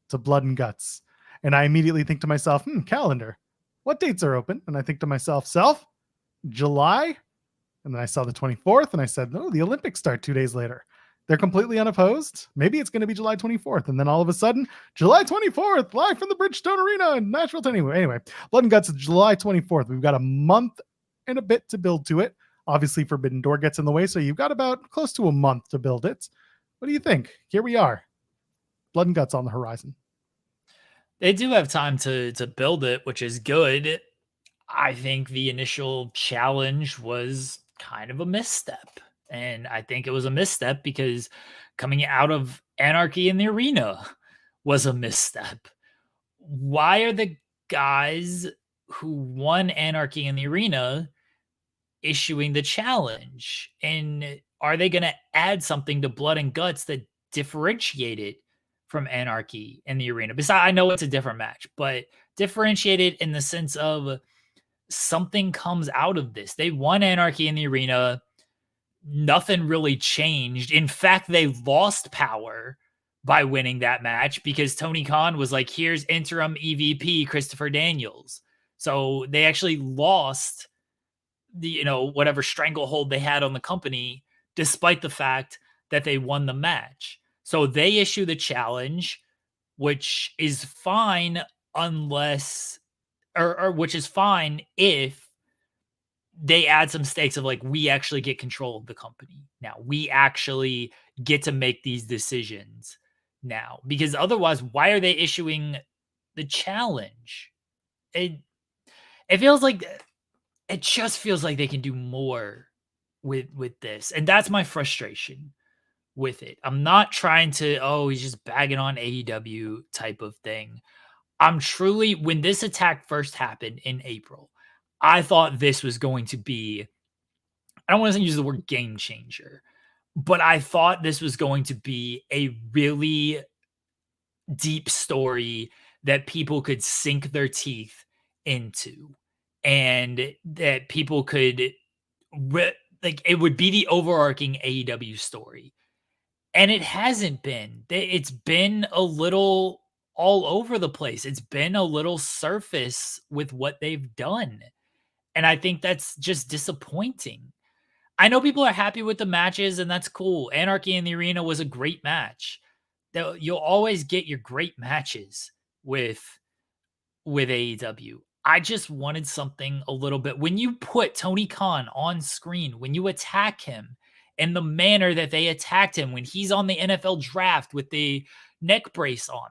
to Blood and Guts. And I immediately think to myself, calendar. What dates are open? And I think to myself, July? And then I saw the 24th and I said, no, the Olympics start 2 days later. They're completely unopposed. Maybe it's going to be July 24th. And then all of a sudden, July 24th, live from the Bridgestone Arena in Nashville. Anyway, Blood and Guts is July 24th. We've got a month and a bit to build to it. Obviously, Forbidden Door gets in the way, so you've got about close to a month to build it. What do you think? Here we are. Blood and Guts on the horizon. They do have time to build it, which is good. I think the initial challenge was kind of a misstep. And I think it was a misstep because coming out of Anarchy in the Arena was a misstep. Why are the guys who won Anarchy in the Arena issuing the challenge? And are they going to add something to Blood and Guts that differentiate it from Anarchy in the Arena? Besides, I know it's a different match, but differentiate it in the sense of something comes out of this. They won Anarchy in the Arena. Nothing really changed. In fact, they lost power by winning that match because Tony Khan was like, here's interim EVP Christopher Daniels. So they actually lost the, whatever stranglehold they had on the company, despite the fact that they won the match. So they issue the challenge, which is fine unless, or which is fine if they add some stakes of like, we actually get control of the company now. We actually get to make these decisions now, because otherwise, why are they issuing the challenge? It just feels like they can do more with this. And that's my frustration with it. I'm not trying to, he's just bagging on AEW type of thing. I'm truly, when this attack first happened in April, I thought this was going to be, I don't want to use the word game changer, but I thought this was going to be a really deep story that people could sink their teeth into, and that people could like, it would be the overarching AEW story. And it hasn't been. It's been a little all over the place. It's been a little surface with what they've done. And I think that's just disappointing. I know people are happy with the matches, and that's cool. Anarchy in the Arena was a great match. You'll always get your great matches with AEW. I just wanted something a little bit. When you put Tony Khan on screen, when you attack him in the manner that they attacked him when he's on the NFL draft with the neck brace on,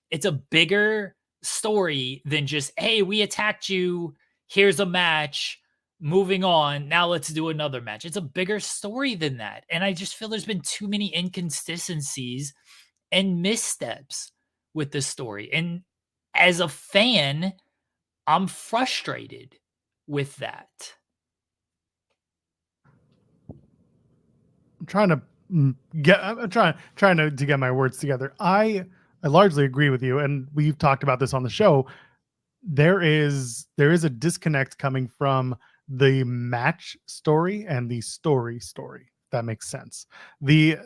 it's a bigger story than just, hey, we attacked you. Here's a match. Moving on. Now let's do another match. It's a bigger story than that. And I just feel there's been too many inconsistencies and missteps with this story. And as a fan, I'm frustrated with that. I'm trying to get my words together. I largely agree with you, and we've talked about this on the show. There is a disconnect coming from the match story and the story. If that makes sense. The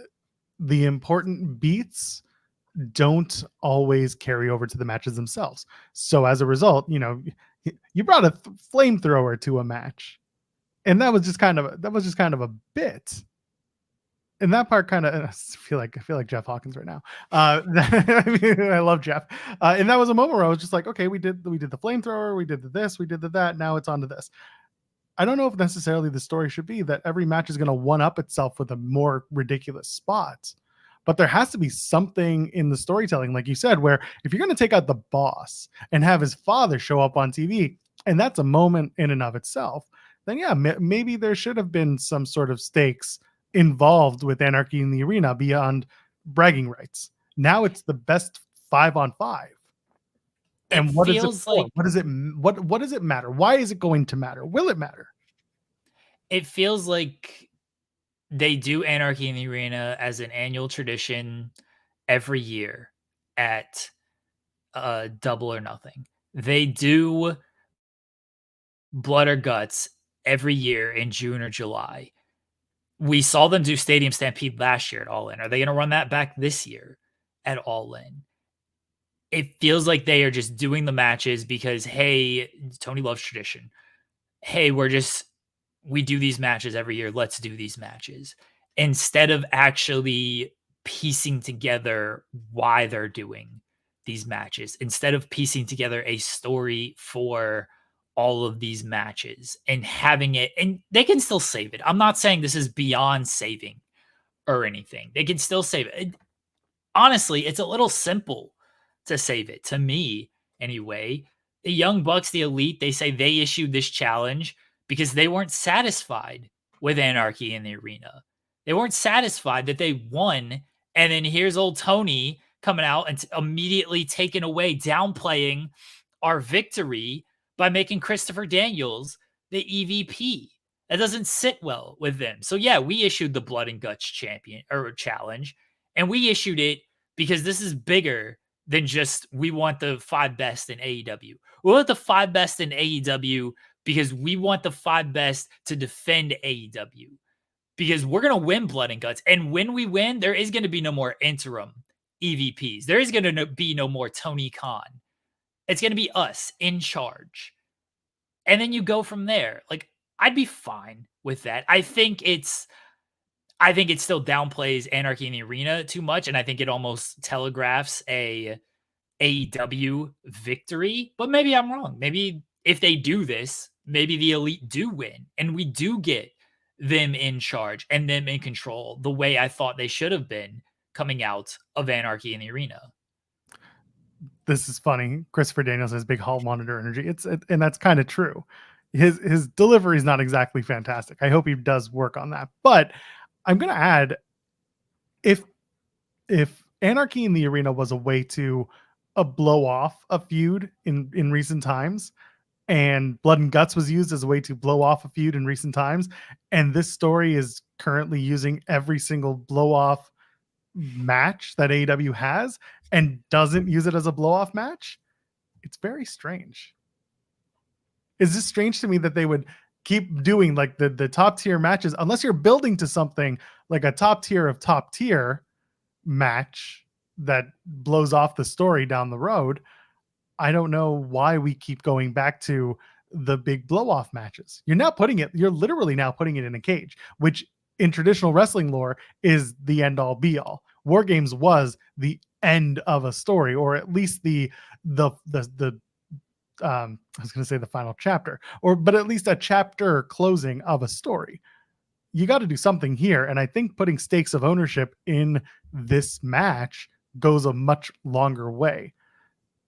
important beats don't always carry over to the matches themselves. So as a result, you brought a flamethrower to a match, and that was just kind of a bit. And that part kind of, I feel like Jeff Hawkins right now. I love Jeff. And that was a moment where I was just like, okay, we did the flamethrower, we did this, we did that. Now it's on to this. I don't know if necessarily the story should be that every match is going to one up itself with a more ridiculous spot. But there has to be something in the storytelling, like you said, where if you're going to take out the boss and have his father show up on TV, and that's a moment in and of itself, then yeah, maybe there should have been some sort of stakes involved with Anarchy in the Arena beyond bragging rights. Now it's the best 5-on-5. And what is it for? What does it matter? Why is it going to matter? Will it matter? It feels like they do Anarchy in the Arena as an annual tradition every year at Double or Nothing. They do Blood or Guts every year in June or July. We saw them do Stadium Stampede last year at All In. Are they going to run that back this year at All In? It feels like they are just doing the matches because, hey, Tony loves tradition. Hey, we do these matches every year. Let's do these matches. Instead of actually piecing together why they're doing these matches. Instead of piecing together a story for all of these matches and having it, and they can still save it. I'm not saying this is beyond saving or anything. They can still save it. Honestly, it's a little simple to save it, to me anyway. The Young Bucks, the Elite, they say they issued this challenge because they weren't satisfied with Anarchy in the Arena. They weren't satisfied that they won, and then here's old Tony coming out and immediately taking away, downplaying our victory by making Christopher Daniels the EVP. That doesn't sit well with them. So yeah, we issued the Blood and Guts challenge, and we issued it because this is bigger than just we want the 5 best in AEW. We want the 5 best in AEW because we want the 5 best to defend AEW. Because we're going to win Blood and Guts. And when we win, there is going to be no more interim EVPs. There is going to be no more Tony Khan. It's going to be us in charge. And then you go from there. Like, I'd be fine with that. I think it still downplays Anarchy in the Arena too much. And I think it almost telegraphs a AEW victory. But maybe I'm wrong. Maybe if they do this, maybe the Elite do win. And we do get them in charge and them in control the way I thought they should have been coming out of Anarchy in the Arena. This is funny. Christopher Daniels has big hall monitor energy. And that's kind of true. his delivery is not exactly fantastic. I hope he does work on that. But I'm gonna add, if Anarchy in the Arena was a way to blow off a feud in recent times, and Blood and Guts was used as a way to blow off a feud in recent times, and this story is currently using every single blow off match that AEW has and doesn't use it as a blow off match, it's very strange. Is this strange to me that they would keep doing like the top tier matches, unless you're building to something like a top tier match that blows off the story down the road? I don't know why we keep going back to the big blow off matches. You're literally now putting it in a cage, which in traditional wrestling lore is the end all be all. War Games was the end of a story, or at least I was going to say the final chapter, but at least a chapter closing of a story. You got to do something here. And I think putting stakes of ownership in this match goes a much longer way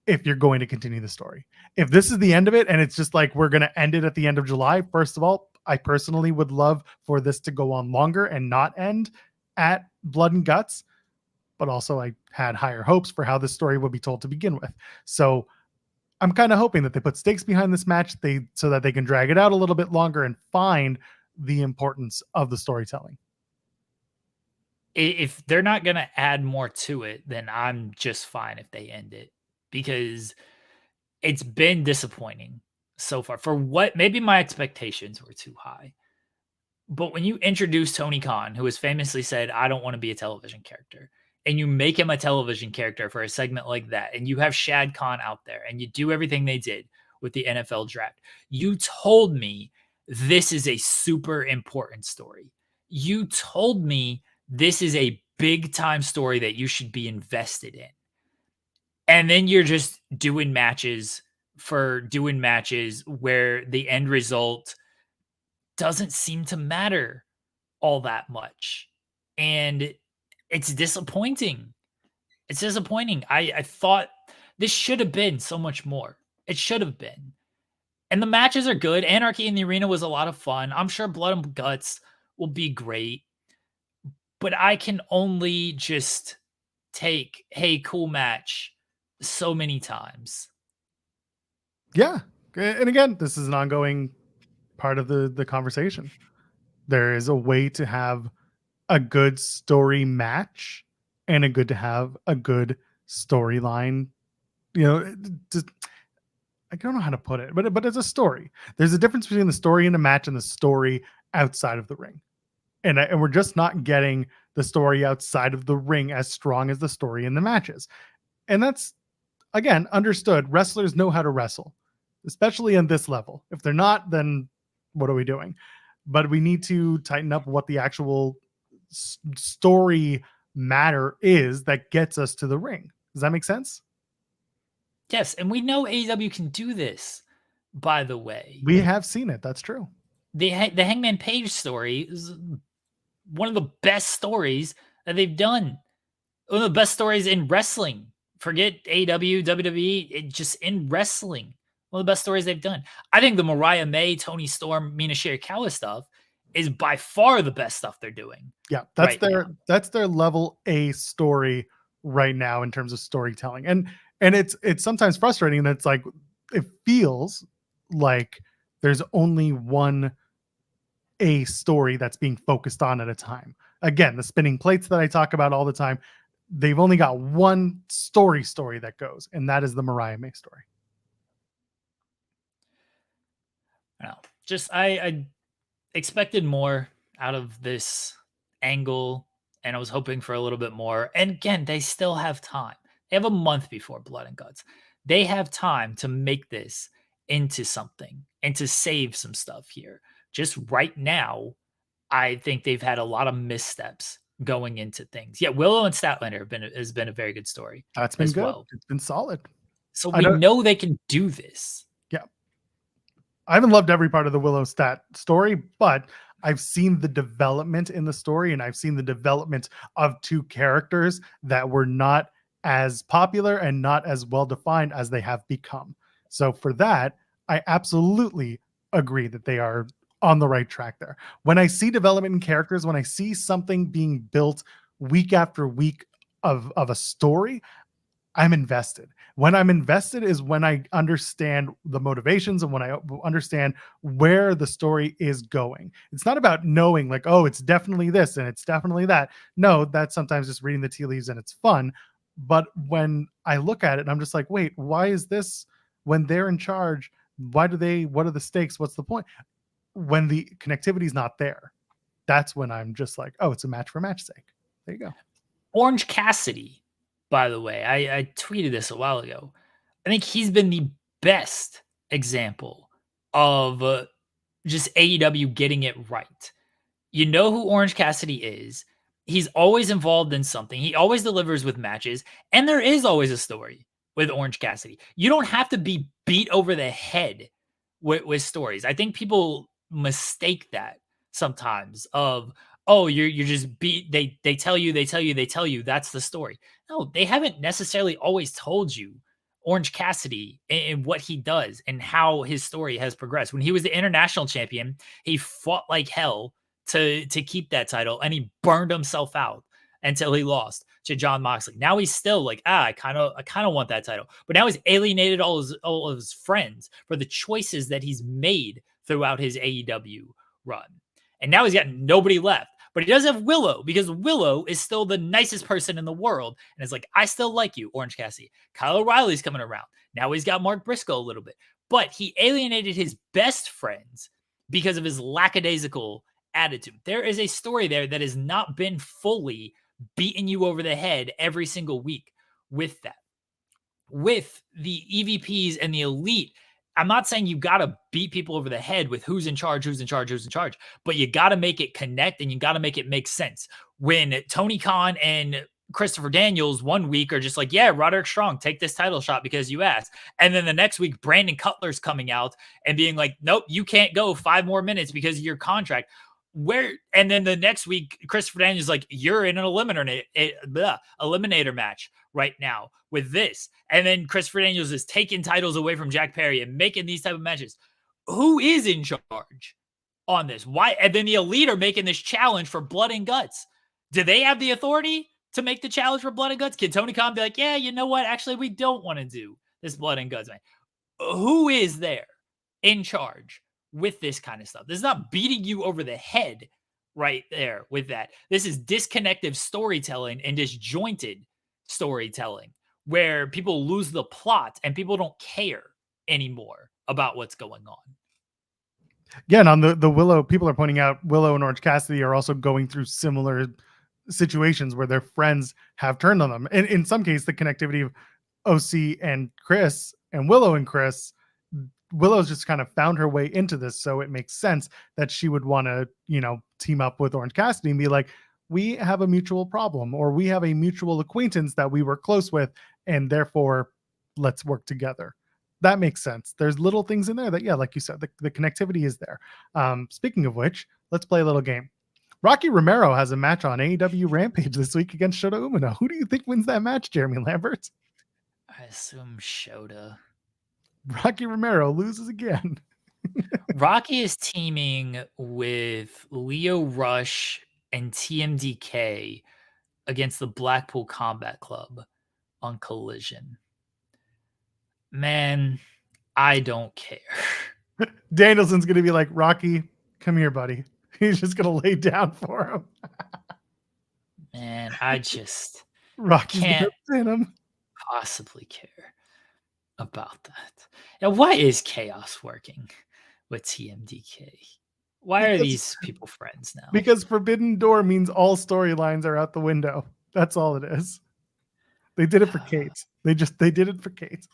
if you're going to continue the story. If this is the end of it and it's just like we're going to end it at the end of July, first of all, I personally would love for this to go on longer and not end at Blood and Guts. But also I had higher hopes for how this story would be told to begin with. So I'm kind of hoping that they put stakes behind this match so that they can drag it out a little bit longer and find the importance of the storytelling. If they're not going to add more to it, then I'm just fine if they end it, because it's been disappointing so far. For what, maybe my expectations were too high. But when you introduce Tony Khan, who has famously said, I don't want to be a television character, and you make him a television character for a segment like that, and you have Shad Khan out there, and you do everything they did with the NFL draft, you told me this is a super important story. You told me this is a big time story that you should be invested in. And then you're just doing matches where the end result doesn't seem to matter all that much. And it's disappointing. It's disappointing. I thought this should have been so much more. It should have been. And the matches are good. Anarchy in the Arena was a lot of fun. I'm sure Blood and Guts will be great. But I can only just take, hey, cool match so many times. Yeah. And again, this is an ongoing part of the conversation. There is a way to have a good story match and a good storyline. I don't know how to put it, but it's a story. There's a difference between the story in the match and the story outside of the ring. And we're just not getting the story outside of the ring as strong as the story in the matches. And that's, again, understood. Wrestlers know how to wrestle, especially on this level. If they're not, then what are we doing? But we need to tighten up what the actual story matter is that gets us to the ring. Does that make sense? Yes, and we know AEW can do this, by the way. We have seen it. That's true. The Hangman Page story is one of the best stories that they've done. One of the best stories in wrestling. Forget AEW, WWE, just in wrestling. One of the best stories they've done. I think the Mariah May, Tony Storm, Mina Shirakawa stuff is by far the best stuff they're doing. Yeah, that's their level A story right now in terms of storytelling. And it's sometimes frustrating that it's like it feels like there's only one A story that's being focused on at a time. Again, the spinning plates that I talk about all the time, they've only got one story that goes, and that is the Mariah May story. I expected more out of this angle, and I was hoping for a little bit more. And again, they still have time. They have a month before Blood and Guts. They have time to make this into something and to save some stuff here. Just right now, I think they've had a lot of missteps going into things. Yeah, Willow and Statlander has been a very good story. That's been good. Well. It's been solid. So we know they can do this. Yeah. I haven't loved every part of the Willow Stat story, but I've seen the development in the story, and I've seen the development of two characters that were not as popular and not as well defined as they have become. So for that, I absolutely agree that they are on the right track there. When I see development in characters, when I see something being built week after week of a story, I'm invested. When I'm invested is when I understand the motivations and when I understand where the story is going. It's not about knowing like, oh, it's definitely this and it's definitely that. No, that's sometimes just reading the tea leaves and it's fun. But when I look at it and I'm just like, wait, why is this when they're in charge? What are the stakes? What's the point? When the connectivity is not there, that's when I'm just like, oh, it's a match for match sake. There you go. Orange Cassidy, by the way, I tweeted this a while ago. I think he's been the best example of just AEW getting it right. You know who Orange Cassidy is. He's always involved in something. He always delivers with matches. And there is always a story with Orange Cassidy. You don't have to be beat over the head with stories. I think people mistake that sometimes of, oh, you're just beat. They tell you that's the story. No, they haven't necessarily always told you Orange Cassidy and what he does and how his story has progressed. When he was the international champion, he fought like hell to keep that title, and he burned himself out until he lost to John Moxley. Now he's still like, I kind of want that title, but now he's alienated all of his friends for the choices that he's made throughout his AEW run, and now he's got nobody left. But he does have Willow, because Willow is still the nicest person in the world. And it's like, I still like you, Orange Cassidy. Kyle O'Reilly's coming around. Now he's got Mark Briscoe a little bit. But he alienated his best friends because of his lackadaisical attitude. There is a story there that has not been fully beating you over the head every single week with that. With the EVPs and the elite, I'm not saying you got to beat people over the head with who's in charge, but you got to make it connect and you got to make it make sense. When Tony Khan and Christopher Daniels one week are just like, yeah, Roderick Strong, take this title shot because you asked. And then the next week, Brandon Cutler's coming out and being like, nope, you can't go 5 more minutes because of your contract. And then the next week, Christopher Daniels is like, you're in an eliminator match right now with this. And then Christopher Daniels is taking titles away from Jack Perry and making these type of matches. Who is in charge on this? Why? And then the elite are making this challenge for blood and guts. Do they have the authority to make the challenge for blood and guts? Can Tony Khan be like, yeah, you know what? Actually, we don't want to do this blood and guts, man. Who is there in charge with this kind of stuff? This is not beating you over the head right there with that. This is disconnected storytelling and disjointed storytelling where people lose the plot and people don't care anymore about what's going on. Yeah, and on the Willow, people are pointing out Willow and Orange Cassidy are also going through similar situations where their friends have turned on them. And in some cases, the connectivity of OC and Chris and Willow and Chris, Willow's just kind of found her way into this. So it makes sense that she would want to, team up with Orange Cassidy and be like, we have a mutual problem, or we have a mutual acquaintance that we were close with, and therefore let's work together. That makes sense. There's little things in there that, yeah, like you said, the connectivity is there. Speaking of which, let's play a little game. Rocky Romero has a match on AEW Rampage this week against Shota Umino. Who do you think wins that match, Jeremy Lambert? I assume Shota. Rocky Romero loses again. Rocky is teaming with Leo Rush and TMDK against the Blackpool Combat Club on Collision. Man, I don't care. Danielson's going to be like, Rocky, come here, buddy. He's just going to lay down for him. Man, I just Rocky's can't him. possibly care about that. Now, why is Chaos working with TMDK? Why are these people friends now? Because Forbidden Door means all storylines are out the window. That's all it is. They did it for Kate. They did it for Kate.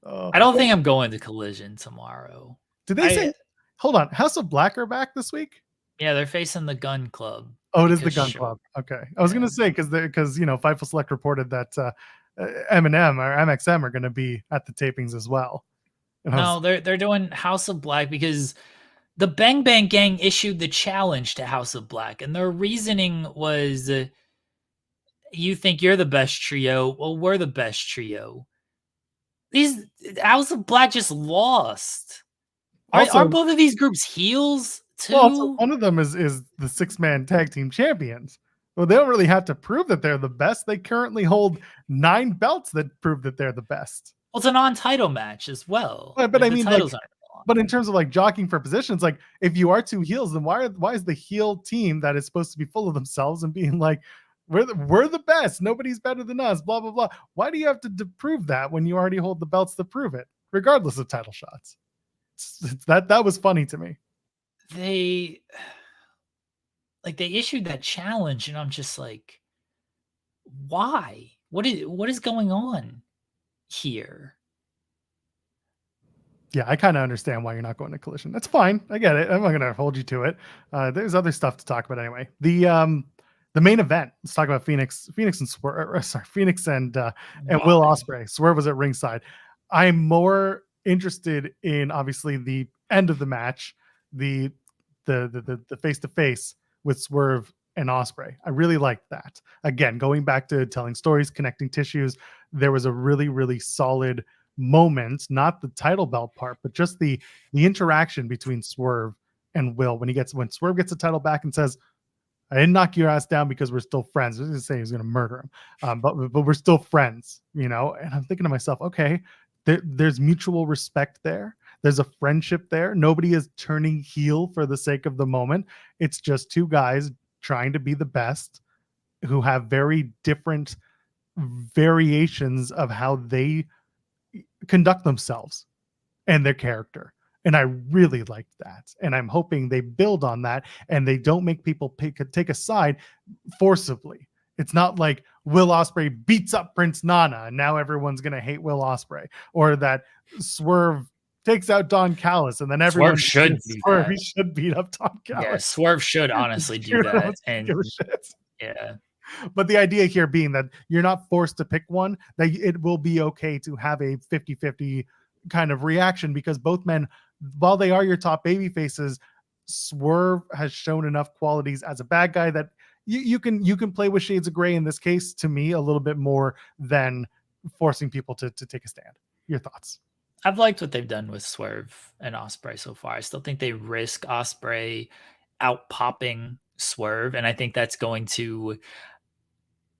I don't think I'm going to Collision tomorrow. Did they say? Hold on, House of Black are back this week? Yeah, they're facing the Gun Club. Oh, it is the Gun Club. Okay, I was gonna say because Fightful Select reported that Eminem or MXM are going to be at the tapings as well. No, they're doing House of Black because the Bang Bang Gang issued the challenge to House of Black, and their reasoning was, you think you're the best trio? Well, we're the best trio. These House of Black just lost Are both of these groups heels too? Well, also one of them is the 6-man tag team champions. Well, they don't really have to prove that they're the best. They currently hold 9 belts that prove that they're the best. Well, it's a non-title match as well. But I mean, like, titles aren't on. but in terms of like jockeying for positions, like if you are 2 heels, then why is the heel team that is supposed to be full of themselves and being like, we're the best, nobody's better than us, blah blah blah? Why do you have to prove that when you already hold the belts to prove it, regardless of title shots? That was funny to me. They issued that challenge, and I'm just like, why? What is going on here? Yeah, I kind of understand why you're not going to Collision. That's fine. I get it. I'm not going to hold you to it. There's other stuff to talk about anyway. The main event. Let's talk about Phoenix and Swerve. Phoenix and Will Ospreay. Swerve was at ringside. I'm more interested in obviously the end of the match, the face to face with Swerve and Ospreay. I really liked that. Again, going back to telling stories, connecting tissues. There was a really, really solid moment, not the title belt part, but just the interaction between Swerve and Will when Swerve gets the title back and says, I didn't knock your ass down because we're still friends. I was going to say he's going to murder him, but we're still friends, And I'm thinking to myself, okay, there's mutual respect there. There's a friendship there. Nobody is turning heel for the sake of the moment. It's just 2 guys trying to be the best who have very different variations of how they conduct themselves and their character. And I really liked that. And I'm hoping they build on that and they don't make people take a side forcibly. It's not like Will Ospreay beats up Prince Nana and now everyone's going to hate Will Ospreay, or that Swerve takes out Don Callis and then everyone should beat up Don Callis. Yeah, Swerve should honestly do that. And yeah. But the idea here being that you're not forced to pick one, that it will be okay to have a 50-50 kind of reaction, because both men, while they are your top baby faces, Swerve has shown enough qualities as a bad guy that you can play with shades of gray in this case, to me, a little bit more than forcing people to take a stand. Your thoughts? I've liked what they've done with Swerve and Ospreay so far. I still think they risk Ospreay out popping Swerve, and I think that's going to...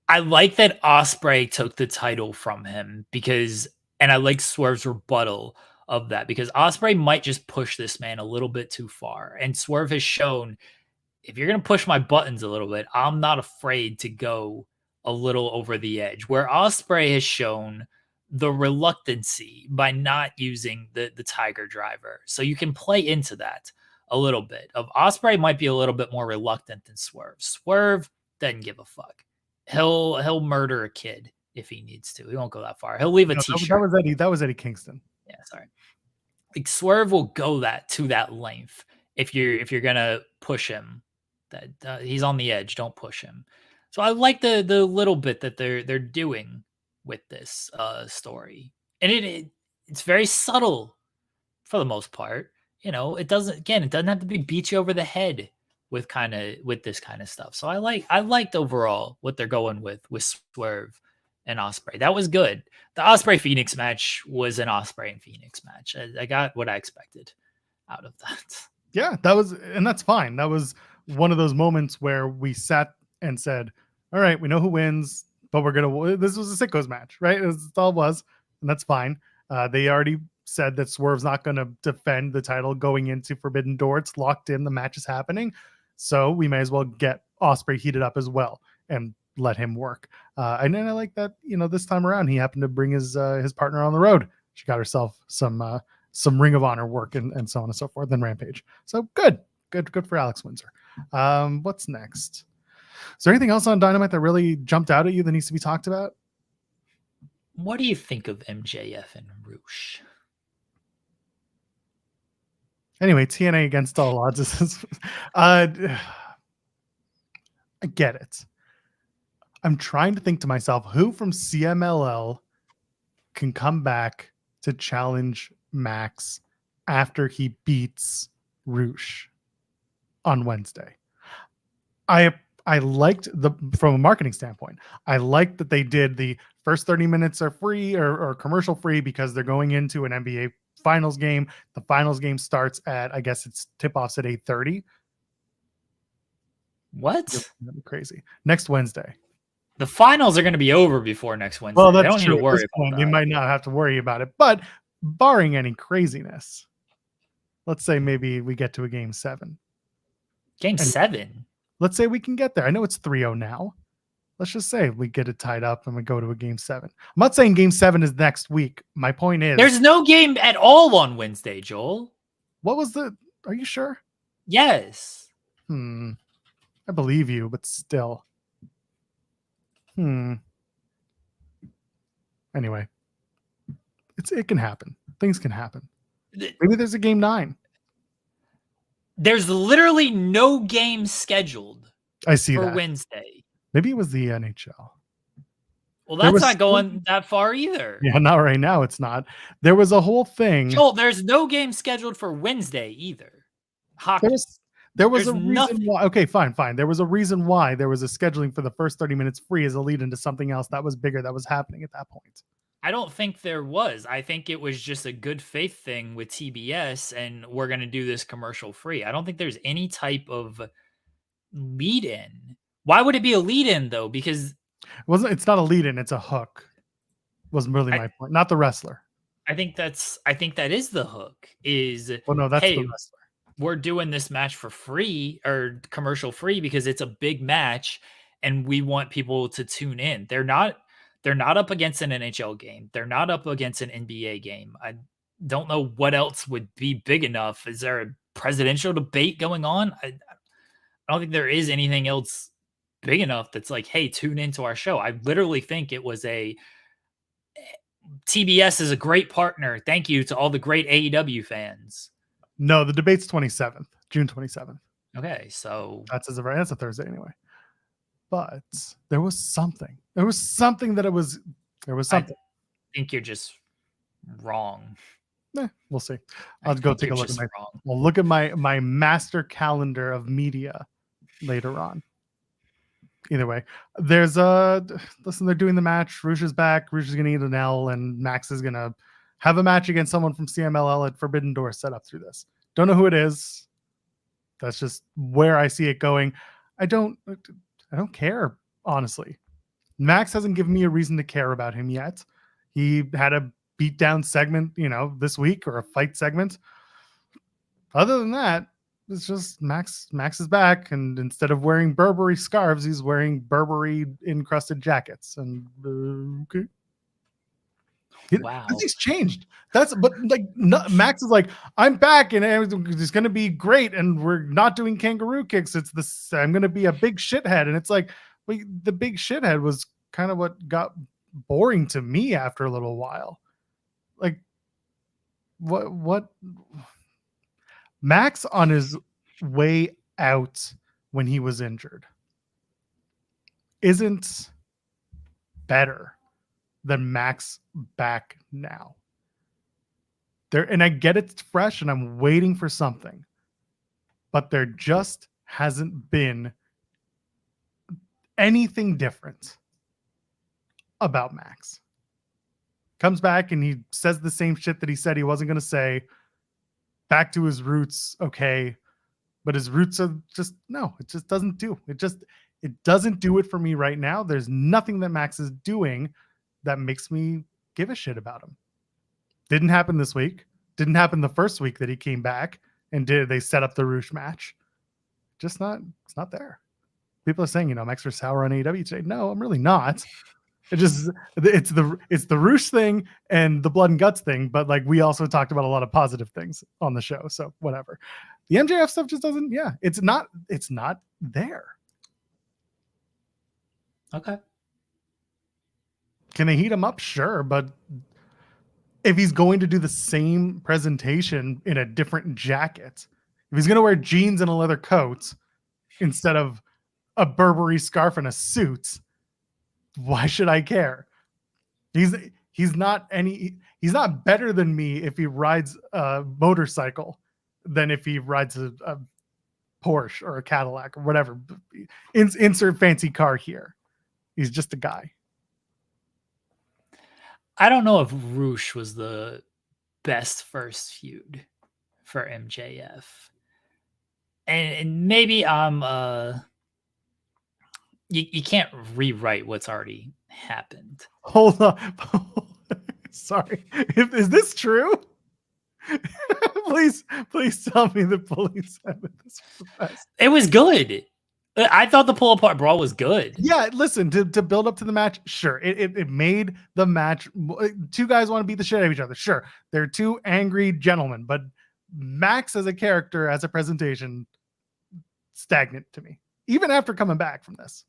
I like that Ospreay took the title from him and I like Swerve's rebuttal of that, because Ospreay might just push this man a little bit too far. And Swerve has shown, if you're going to push my buttons a little bit, I'm not afraid to go a little over the edge. Where Ospreay has shown the reluctancy by not using the Tiger Driver. So you can play into that a little bit. Ospreay might be a little bit more reluctant than Swerve. Swerve doesn't give a fuck. He'll murder a kid if he needs to. He won't go that far. He'll leave a t-shirt. That was Eddie Kingston. Yeah, sorry. Like Swerve will go to that length if you're gonna push him. That he's on the edge. Don't push him. So I like the little bit that they're doing with this story, and it's very subtle for the most part. It doesn't have to be beat you over the head with this kind of stuff. So I liked overall what they're going with Swerve and Ospreay. That was good. The Ospreay Phoenix match was an Ospreay and Phoenix match. I got what I expected out of that. Yeah, and that's fine. That was one of those moments where we sat and said, all right, we know who wins, but this was a sickos match, right? That's all it was. And that's fine. They already said that Swerve's not going to defend the title going into Forbidden Door. It's locked in. The match is happening. So we may as well get Ospreay heated up as well and let him work. And then I like that, this time around, he happened to bring his partner on the road. She got herself some Ring of Honor work and so on and so forth, and Rampage. So good for Alex Windsor. What's next? Is there anything else on Dynamite that really jumped out at you that needs to be talked about? What do you think of MJF and Roosh? Anyway, TNA Against All Odds. I get it. I'm trying to think to myself, who from CMLL can come back to challenge Max after he beats Roosh on Wednesday? I liked from a marketing standpoint, I liked that they did the First 30 minutes are free or commercial free because they're going into an NBA finals game. The finals game starts at, I guess it's tip-offs at 8:30. What? Crazy. Next Wednesday. The finals are going to be over before next Wednesday. Well, They that's don't need true. to worry At this point, about they that. might not have to worry about it. But barring any craziness, let's say maybe we get to a game 7. Game 7. Let's say we can get there. I know it's 3-0 now. Let's just say we get it tied up and we go to a game 7. I'm not saying game 7 is next week. My point is, There's no game at all on Wednesday, Joel. what was the? Are you sure? Yes. I believe you, but still. Anyway, it can happen. Things can happen. Maybe there's a game 9. There's literally no game scheduled I see for that. Wednesday. Maybe it was the NHL. Well, There that's was not going that far either. Yeah, not right now. It's not. There was a whole thing. Joel, there's no game scheduled for Wednesday either. Hockey. There was There's a reason nothing. why. Okay, fine. There was a reason why there was a scheduling for the first 30 minutes free as a lead into something else that was bigger that was happening at that point. I don't think there was. I think it was just a good faith thing with TBS, and we're going to do this commercial free. I don't think there's any type of lead in. Why would it be a lead in though? Because It's not a lead in, it's a hook. Was really my point. Not the wrestler. I think that is the hook. Is Well, no, that's hey, the wrestler. we're doing this match for free or commercial free because it's a big match and we want people to tune in. They're not up against an NHL game. They're not up against an NBA game. I don't know what else would be big enough. Is there a presidential debate going on? I don't think there is anything else big enough that's like, hey, tune into our show. I literally think it was TBS is a great partner. Thank you to all the great AEW fans. No, the debate's 27th, June 27th. Okay, so That's a Thursday anyway. But there was something. There was something. I think you're just wrong. We'll see. I'll go take a look at wrong. We'll look at my master calendar of media later on. Either way, there's listen, they're doing the match. Rush is back. Rush is going to eat an L, and Max is going to have a match against someone from CMLL at Forbidden Door set up through this. Don't know who it is. That's just where I see it going. I don't care, honestly. Max hasn't given me a reason to care about him yet. He had a beatdown segment, this week, or a fight segment. Other than that, it's just Max is back, and instead of wearing Burberry scarves, he's wearing Burberry encrusted jackets. And okay. Wow. He's changed. Max is like, I'm back and it's going to be great. And we're not doing kangaroo kicks. I'm going to be a big shithead. And it's like, the big shithead was kind of what got boring to me after a little while. Like what Max on his way out when he was injured isn't better than Max back now. And I get it's fresh and I'm waiting for something, but there just hasn't been anything different about Max. Comes back and he says the same shit that he said he wasn't going to say. Back to his roots, okay, but his roots are just it just doesn't do it doesn't do it for me right now. There's nothing that Max is doing that makes me give a shit about him. Didn't happen this week. Didn't happen the first week that he came back and they set up the Rush match. It's not there. People are saying, Max was sour on AEW today. No, I'm really not. It's the Rush thing and the blood and guts thing, but we also talked about a lot of positive things on the show, so whatever. The MJF stuff just doesn't. Yeah, it's not there. Okay. Can they heat him up? Sure, but if he's going to do the same presentation in a different jacket, if he's going to wear jeans and a leather coat instead of a Burberry scarf and a suit, why should I care? He's not better than me if he rides a motorcycle than if he rides a Porsche or a Cadillac or whatever. Insert fancy car here. He's just a guy. I don't know if Roosh was the best first feud for MJF. And maybe you can't rewrite what's already happened. Hold on. Sorry. Is this true? please tell me the police said that this was the best. It was good. I thought the pull apart brawl was good. Yeah, listen, to build up to the match, sure. It made the match. Two guys want to beat the shit out of each other. Sure. They're two angry gentlemen, but Max as a character, as a presentation, stagnant to me. Even after coming back from this.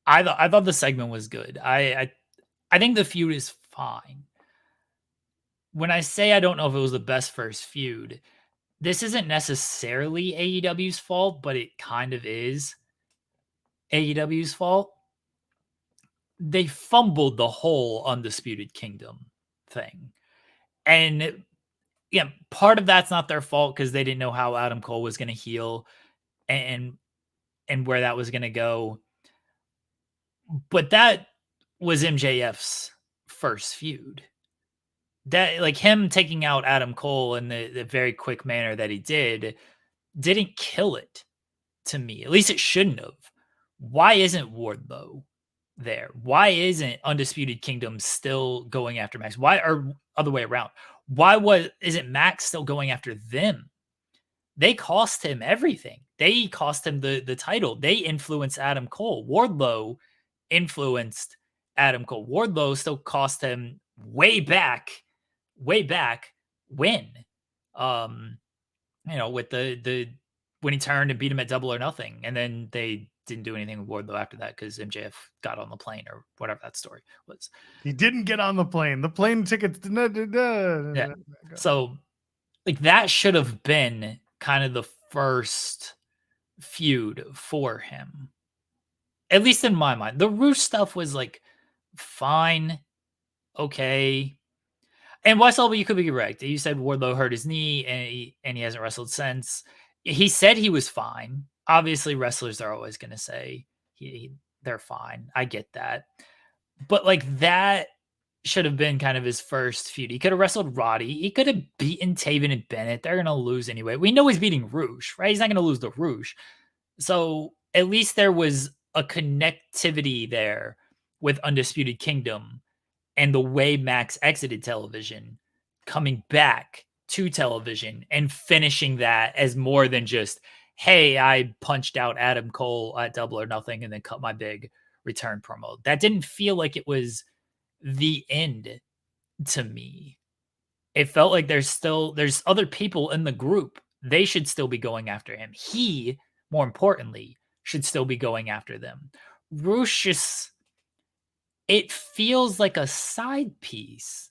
I thought the segment was good. I think the feud is fine. When I say I don't know if it was the best first feud, this isn't necessarily AEW's fault, but it kind of is AEW's fault. They fumbled the whole Undisputed Kingdom thing. And yeah, part of that's not their fault because they didn't know how Adam Cole was going to heal and where that was going to go. But that was MJF's first feud. That, like, him taking out Adam Cole in the very quick manner that he didn't kill it to me. At least it shouldn't have. Why isn't Wardlow there? Why isn't Undisputed Kingdom still going after Max? Why, or other way around? Why isn't Max still going after them? They cost him everything. They cost him the title. They influenced Adam Cole. Wardlow influenced Adam Cole. Wardlow still cost him way back when with the when he turned and beat him at Double or Nothing, and then they didn't do anything with Wardlow after that because MJF got on the plane or whatever that story was. He didn't get on the plane. The plane tickets. Yeah. So like that should have been kind of the first feud for him, at least in my mind. The Roosh stuff was like fine, okay. And YSLB, you could be correct. You said Wardlow hurt his knee and he hasn't wrestled since. He said he was fine. Obviously, wrestlers are always going to say they're fine. I get that. But like that should have been kind of his first feud. He could have wrestled Roddy. He could have beaten Taven and Bennett. They're going to lose anyway. We know he's beating Roosh, right? He's not going to lose to Roosh. So at least there was a connectivity there with Undisputed Kingdom. And the way Max exited television, coming back to television and finishing that as more than just, hey, I punched out Adam Cole at Double or Nothing and then cut my big return promo. That didn't feel like it was the end to me. It felt like there's other people in the group. They should still be going after him. He, more importantly, should still be going after them. Roosh just... it feels like a side piece.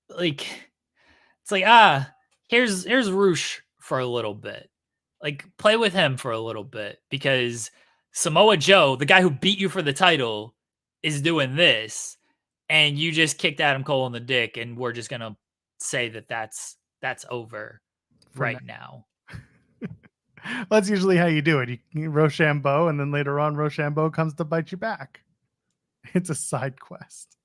Like it's like, here's Roosh for a little bit. Like play with him for a little bit because Samoa Joe, the guy who beat you for the title, is doing this, and you just kicked Adam Cole in the dick, and we're just gonna say that that's over right now. That's usually how you do it. You Rochambeau, and then later on, Rochambeau comes to bite you back. It's a side quest.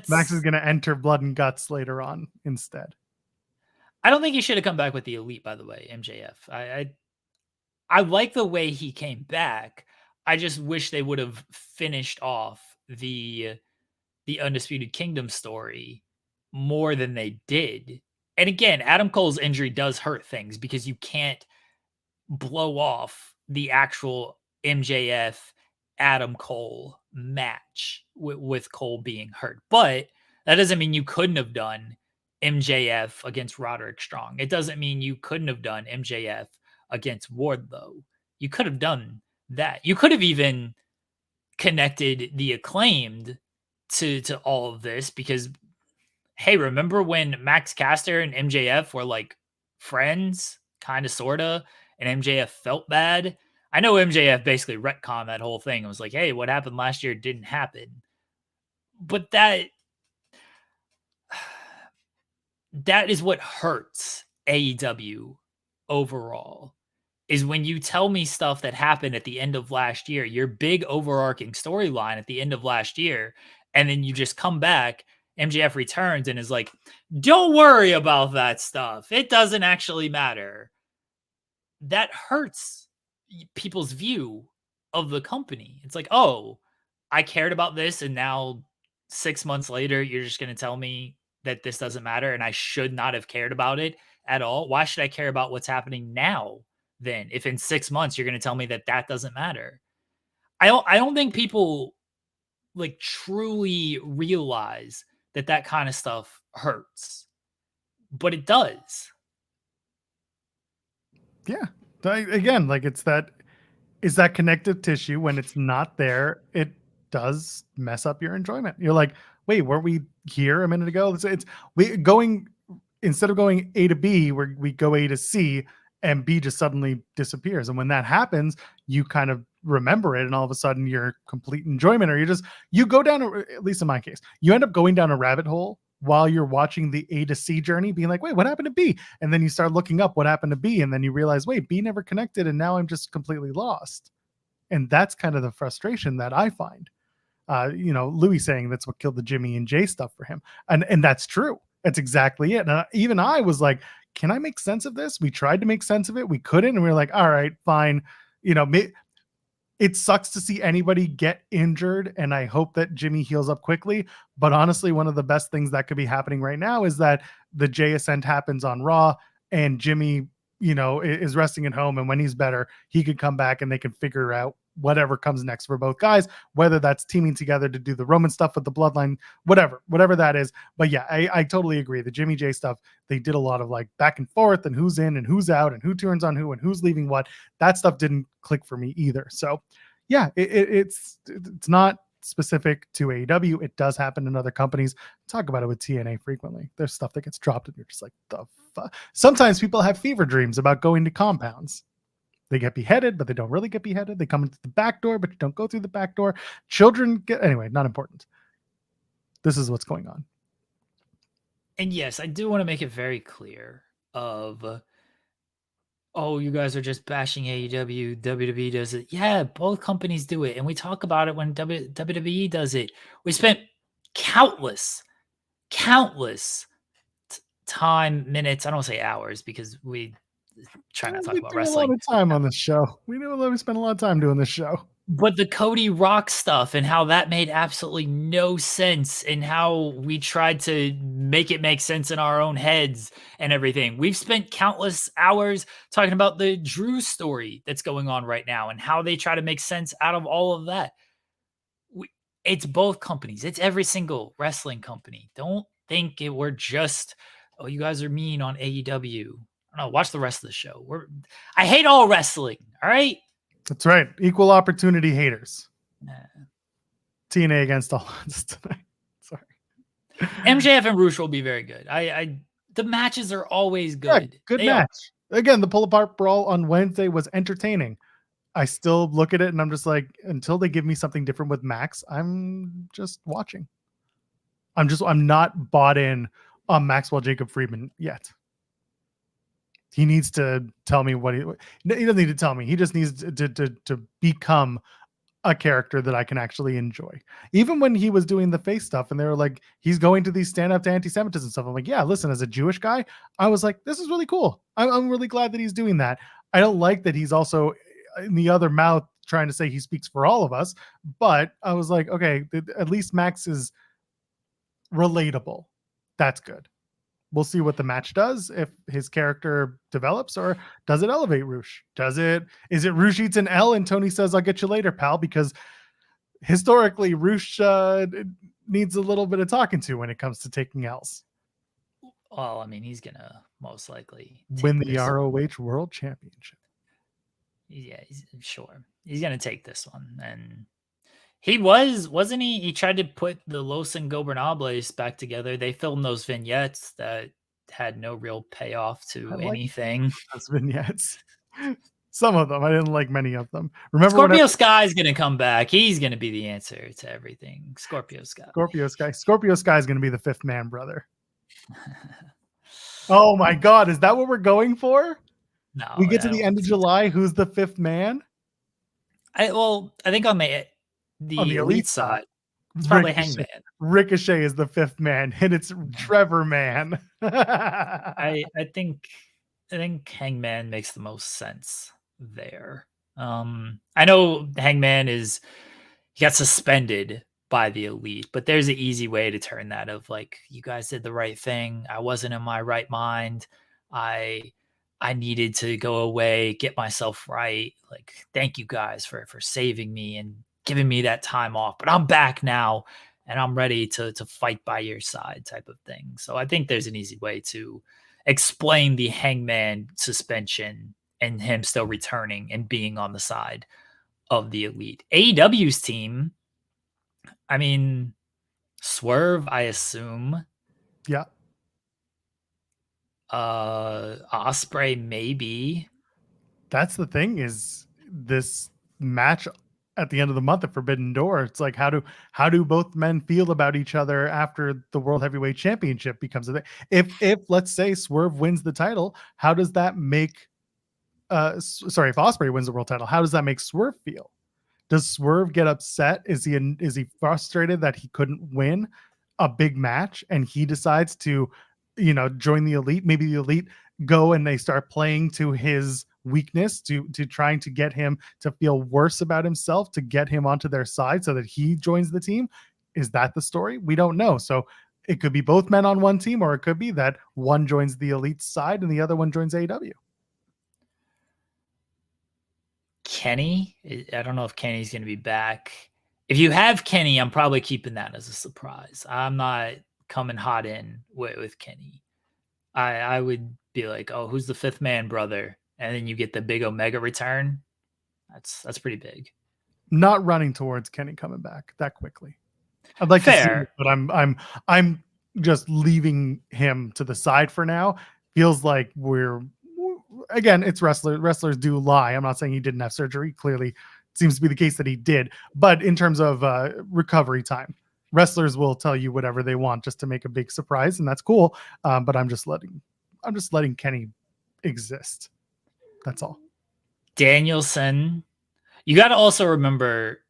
Max is going to enter Blood and Guts later on instead. I don't think he should have come back with the Elite, by the way, MJF. I like the way he came back. I just wish they would have finished off the Undisputed Kingdom story more than they did. And again, Adam Cole's injury does hurt things because you can't blow off the actual MJF Adam Cole match with Cole being hurt. But that doesn't mean you couldn't have done MJF against Roderick Strong. It doesn't mean you couldn't have done MJF against Wardlow. You could have done that. You could have even connected the Acclaimed to all of this because, hey, remember when Max Caster and MJF were like friends, kind of, sort of, and MJF felt bad? I know MJF basically retconned that whole thing and was like, hey, what happened last year didn't happen. But that is what hurts AEW overall, is when you tell me stuff that happened at the end of last year, your big overarching storyline at the end of last year, and then you just come back, MJF returns and is like, don't worry about that stuff. It doesn't actually matter. That hurts people's view of the company. It's like, oh, I cared about this, and now 6 months later, you're just going to tell me that this doesn't matter and I should not have cared about it at all. Why should I care about what's happening now then? If in 6 months you're going to tell me that that doesn't matter, I don't think people like truly realize that that kind of stuff hurts, but it does. Yeah. Again, like it's that connective tissue. When it's not there, it does mess up your enjoyment. You're like, wait, weren't we here a minute ago? It's we going, instead of going A to B, we go A to C, and B just suddenly disappears. And when that happens, you kind of remember it, and all of a sudden your complete enjoyment, or you go down, at least in my case, you end up going down a rabbit hole while you're watching the A to C journey, being like, wait, what happened to B? And then you start looking up what happened to B, and then you realize, wait, B never connected, and now I'm just completely lost. And that's kind of the frustration that I find. Louis saying that's what killed the Jimmy and Jay stuff for him. And that's true. That's exactly it. And even I was like, can I make sense of this? We tried to make sense of it. We couldn't. And we were like, all right, fine. It sucks to see anybody get injured, and I hope that Jimmy heals up quickly. But honestly, one of the best things that could be happening right now is that the Jay Ascent happens on Raw, and Jimmy, is resting at home. And when he's better, he could come back and they can figure out whatever comes next for both guys, whether that's teaming together to do the Roman stuff with the bloodline, whatever that is. But yeah, I totally agree. The Jimmy J stuff, they did a lot of like back and forth and who's in and who's out and who turns on who and who's leaving what. That stuff didn't click for me either. So yeah, it's not specific to AEW. It does happen in other companies. Talk about it with TNA frequently. There's stuff that gets dropped and you're just like, the fuck. Sometimes people have fever dreams about going to compounds. They get beheaded, but they don't really get beheaded. They come into the back door, but you don't go through the back door. Children anyway, not important. This is what's going on. And yes, I do want to make it very clear of, oh, you guys are just bashing AEW. WWE does it. Yeah, both companies do it. And we talk about it when WWE does it. We spent countless time, minutes. I don't say hours because we try not to talk about wrestling. A lot of time on this show. We spent a lot of time doing this show. But the Cody Rock stuff and how that made absolutely no sense, and how we tried to make it make sense in our own heads and everything. We've spent countless hours talking about the Drew story that's going on right now and how they try to make sense out of all of that. It's both companies. It's every single wrestling company. Don't think we're just, oh, you guys are mean on AEW. No, watch the rest of the show. I hate all wrestling. All right. That's right. Equal opportunity haters. TNA Against All Odds tonight. Sorry. MJF and Rush will be very good. The matches are always good. Yeah, good match. Again, the pull apart brawl on Wednesday was entertaining. I still look at it and I'm just like, until they give me something different with Max, I'm just watching. I'm not bought in on Maxwell Jacob Friedman yet. He needs to tell me what he doesn't need to tell me. He just needs to become a character that I can actually enjoy. Even when he was doing the face stuff and they were like, he's going to these stand up to anti-Semitism stuff. I'm like, yeah, listen, as a Jewish guy, I was like, this is really cool. I'm really glad that he's doing that. I don't like that he's also in the other mouth trying to say he speaks for all of us, but I was like, okay, at least Max is relatable. That's good. We'll see what the match does, if his character develops, or does it elevate Rush? Is it Rush eats an L and Tony says, I'll get you later, pal? Because historically, Rush needs a little bit of talking to when it comes to taking L's. Well, I mean, he's going to most likely win the ROH World Championship. Yeah, sure. He's going to take this one. And he wasn't he? He tried to put the Los Ingobernables back together. They filmed those vignettes that had no real payoff to anything. Those vignettes. Some of them. I didn't like many of them. Remember, Scorpio Sky's going to come back. He's going to be the answer to everything. Scorpio Sky is going to be the fifth man, brother. Oh my God. Is that what we're going for? No, We get I to the don't end of think so. July. Who's the fifth man? I think on the On the elite side, it's probably Ricochet. Hangman. Ricochet is the fifth man, and it's Trevor Man. I think Hangman makes the most sense there. I know Hangman he got suspended by the elite, but there's an easy way to turn that of like, you guys did the right thing. I wasn't in my right mind. I needed to go away, get myself right. Like, thank you guys for saving me and giving me that time off. But I'm back now and I'm ready to fight by your side type of thing. So I think there's an easy way to explain the Hangman suspension and him still returning and being on the side of the elite. AEW's team, I mean, Swerve, I assume. Yeah. Osprey, maybe. That's the thing, is this match at the end of the month at Forbidden Door. It's like, how do both men feel about each other after the World Heavyweight Championship becomes a thing? If let's say Swerve wins the title, how does that make if Osprey wins the world title, how does that make Swerve feel? Does Swerve get upset? Is he frustrated that he couldn't win a big match and he decides to, join the elite? Maybe the elite go and they start playing to his weakness, to trying to get him to feel worse about himself, to get him onto their side so that he joins the team. Is that the story? We don't know. So it could be both men on one team, or it could be that one joins the elite side and the other one joins AEW. Kenny, I don't know if Kenny's going to be back. If you have Kenny, I'm probably keeping that as a surprise. I'm not coming hot in with Kenny. I would be like, oh, who's the fifth man, brother? And then you get the big Omega return. That's pretty big. Not running towards Kenny coming back that quickly. I'd like to see it, but I'm just leaving him to the side for now. Feels like again, it's wrestlers do lie. I'm not saying he didn't have surgery. Clearly it seems to be the case that he did, but in terms of recovery time, wrestlers will tell you whatever they want just to make a big surprise, and that's cool. But I'm just letting Kenny exist. That's all. Danielson, you got to also remember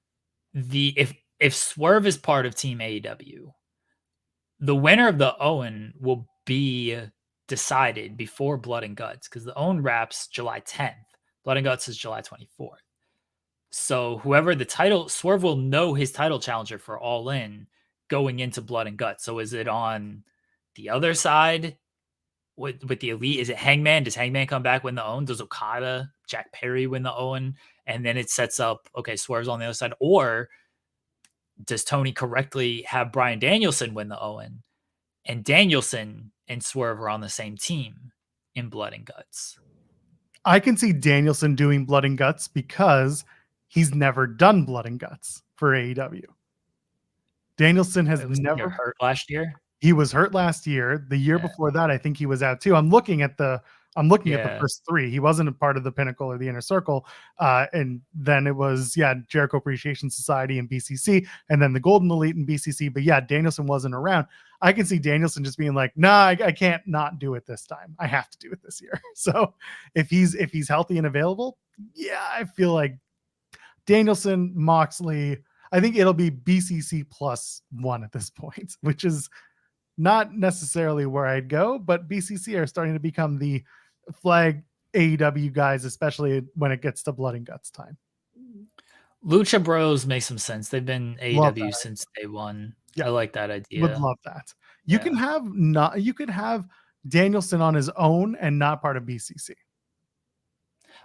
if Swerve is part of Team AEW, the winner of the Owen will be decided before Blood and Guts, because the Owen wraps July 10th. Blood and Guts is July 24th. So whoever the title, Swerve will know his title challenger for All In going into Blood and Guts. So is it on the other side with the elite? Is it Hangman? Does Hangman come back win the Owen? Does Okada, Jack Perry win the Owen? And then it sets up, okay, Swerve's on the other side. Or does Tony correctly have Bryan Danielson win the Owen? And Danielson and Swerve are on the same team in Blood and Guts. I can see Danielson doing Blood and Guts because he's never done Blood and Guts for AEW. Danielson has never hurt last year. He was hurt last year. The year before that, I think he was out too. I'm looking at the first three. He wasn't a part of the Pinnacle or the Inner Circle. And then it was, Jericho Appreciation Society and BCC, and then the Golden Elite and BCC. But Danielson wasn't around. I can see Danielson just being like, nah, I can't not do it this time. I have to do it this year. So if he's healthy and available, I feel like Danielson, Moxley, I think it'll be BCC +1 at this point, which is not necessarily where I'd go, but BCC are starting to become the flag AEW guys, especially when it gets to Blood and Guts time. Lucha Bros make some sense. They've been AEW since day one. I like that idea. Would love that. You can have Danielson on his own and not part of BCC.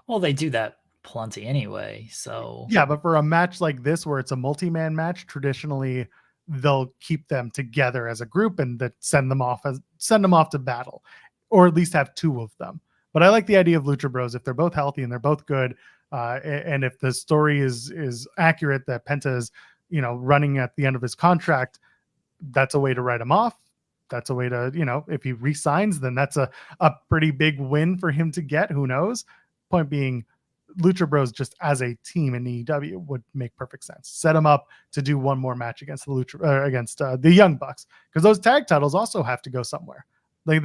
Well, they do that plenty anyway. So but for a match like this where it's a multi-man match, traditionally they'll keep them together as a group and that send them off to battle, or at least have two of them. But I like the idea of Lucha Bros if they're both healthy and they're both good, and if the story is accurate that Penta is running at the end of his contract, that's a way to write him off. That's a way to, if he re-signs, then that's a pretty big win for him to get. Who knows? Point being, Lucha Bros just as a team in AEW would make perfect sense. Set them up to do one more match against the Young Bucks, because those tag titles also have to go somewhere. Like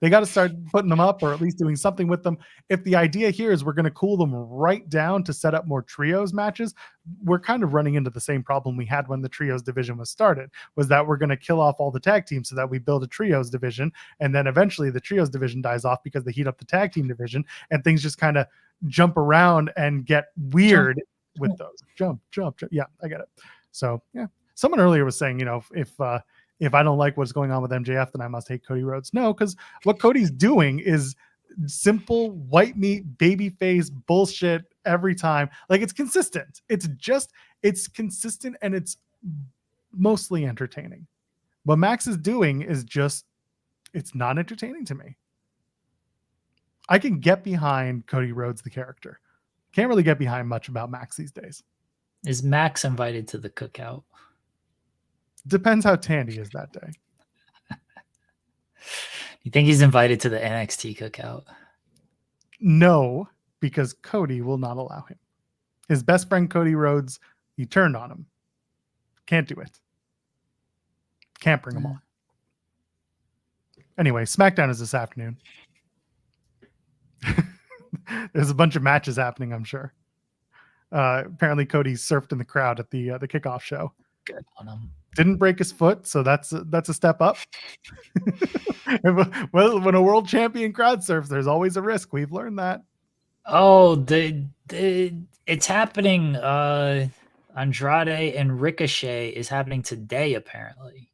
They got to start putting them up or at least doing something with them. If the idea here is we're going to cool them right down to set up more trios matches, we're kind of running into the same problem we had when the trios division was started, was that we're going to kill off all the tag teams so that we build a trios division. And then eventually the trios division dies off because they heat up the tag team division and things just kind of jump around and get weird with those. Jump. Yeah, I get it. So yeah, someone earlier was saying, if I don't like what's going on with MJF, then I must hate Cody Rhodes. No, because what Cody's doing is simple white meat baby face bullshit every time. Like, it's consistent. It's consistent and it's mostly entertaining. What Max is doing is it's not entertaining to me. I can get behind Cody Rhodes, the character. Can't really get behind much about Max these days. Is Max invited to the cookout? Depends how Tandy is that day. You think he's invited to the NXT cookout? No, because Cody will not allow him. His best friend, Cody Rhodes, he turned on him. Can't do it. Can't bring them on. Anyway, SmackDown is this afternoon. There's a bunch of matches happening, I'm sure. Apparently, Cody surfed in the crowd at the kickoff show. Good on him. Didn't break his foot, so that's a step up. Well, when a world champion crowd surfs, there's always a risk. We've learned that. Oh, it's happening. Andrade and Ricochet is happening today, apparently.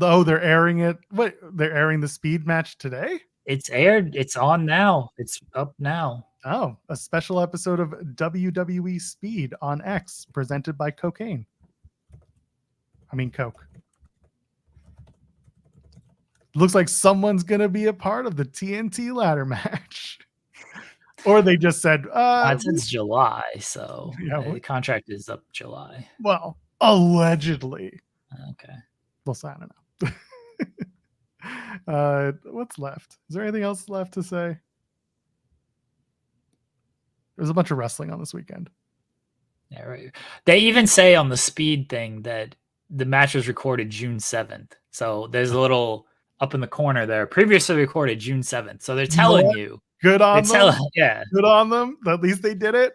Oh, they're airing it. What? They're airing the speed match today? It's aired. It's on now. It's up now. Oh, a special episode of WWE Speed on X presented by Coke. Looks like someone's going to be a part of the TNT ladder match. Or they just said... It's July, so yeah, the contract is up July. Well, allegedly. Okay. We'll sign it up. What's left? Is there anything else left to say? There's a bunch of wrestling on this weekend. Yeah, right. They even say on the speed thing that the match was recorded June 7th. So there's a little up in the corner there. Previously recorded June 7th. So they're telling you. Good on them. Yeah. Good on them. At least they did it.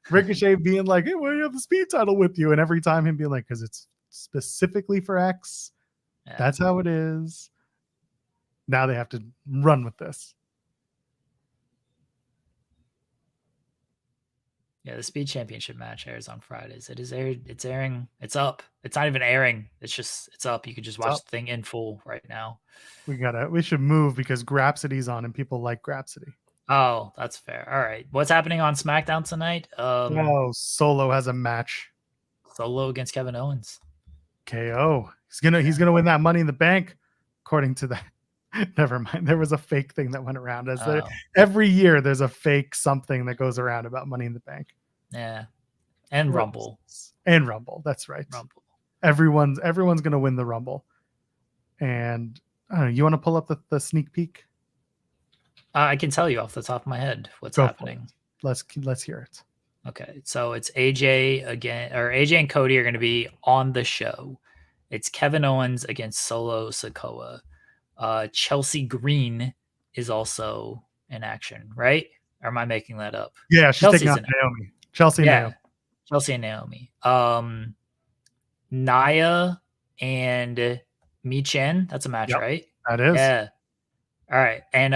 Ricochet being like, hey, why do you have the speed title with you? And every time him being like, because it's specifically for X. Yeah. That's how it is. Now they have to run with this. Yeah, the Speed Championship match airs on Fridays. It is aired. It's airing. It's up. It's not even airing. It's up. You can just watch the thing in full right now. We should move because Grapsity's on and people like Grapsity. Oh, that's fair. All right. What's happening on SmackDown tonight? Solo has a match. Solo against Kevin Owens. KO. He's gonna win that Money in the Bank, according to that. Never mind. There was a fake thing that went around. Every year there's a fake something that goes around about Money in the Bank. Yeah. And Rumble. And Rumble. That's right. Rumble. Everyone's gonna win the Rumble. And I don't know, you want to pull up the sneak peek? I can tell you off the top of my head what's happening. Let's hear it. Okay, so it's AJ again, or AJ and Cody are going to be on the show. It's Kevin Owens against Solo Sikoa. Chelsea Green is also in action, right? Or am I making that up? Yeah, she's taking on Naomi. Chelsea and Naomi. Nia and Mi Chen. That's a match, right? That is. Yeah. All right. And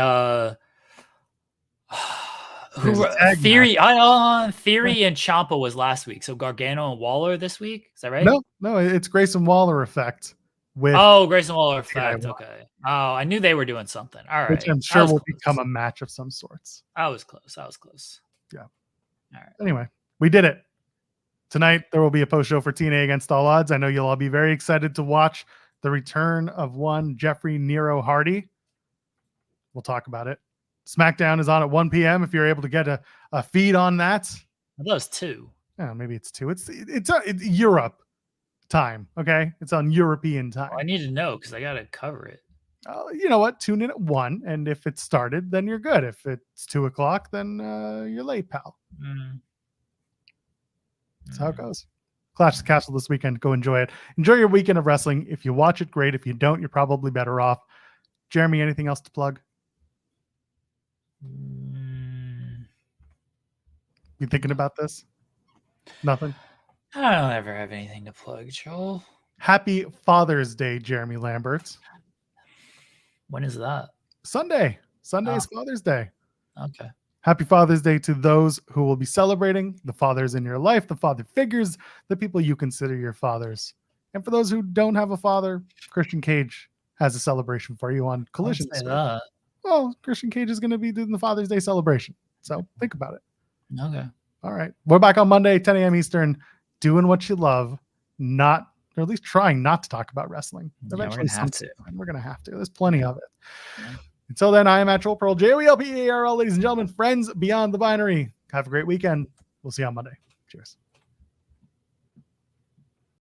Theory and Ciampa was last week. So Gargano and Waller this week. Is that right? No, it's Grayson Waller effect. Grayson Waller effect. Okay. Oh, I knew they were doing something. All right. Which I'm sure will become a match of some sorts. I was close. Yeah. All right. Anyway, we did it. Tonight, there will be a post show for TNA Against All Odds. I know you'll all be very excited to watch the return of one Jeffrey Nero Hardy. We'll talk about it. SmackDown is on at 1 p.m. if you're able to get a feed on that. I thought it was 2. Yeah, maybe it's 2. It's Europe time, okay? It's on European time. I need to know because I got to cover it. You know what? Tune in at 1, and if it started, then you're good. If it's 2 o'clock, then you're late, pal. That's how it goes. Clash of the Castle this weekend. Go enjoy it. Enjoy your weekend of wrestling. If you watch it, great. If you don't, you're probably better off Jeremy, anything else to plug? You thinking about this? Nothing? I don't ever have anything to plug, Joel. Happy Father's Day, Jeremy Lambert. When is that? Sunday. Sunday is Father's Day. Okay. Happy Father's Day to those who will be celebrating, the fathers in your life, the father figures, the people you consider your fathers. And for those who don't have a father, Christian Cage has a celebration for you on Collision. Don't say that. Well, Christian Cage is going to be doing the Father's Day celebration. So think about it. Okay. All right. We're back on Monday, 10 a.m. Eastern, doing what you love, not, or at least trying not to talk about wrestling. Yeah, we're going to have to. We're going to have to. There's plenty of it. Yeah. Until then, I am at Joel Pearl, JOELPEARL, ladies and gentlemen, friends beyond the binary. Have a great weekend. We'll see you on Monday. Cheers.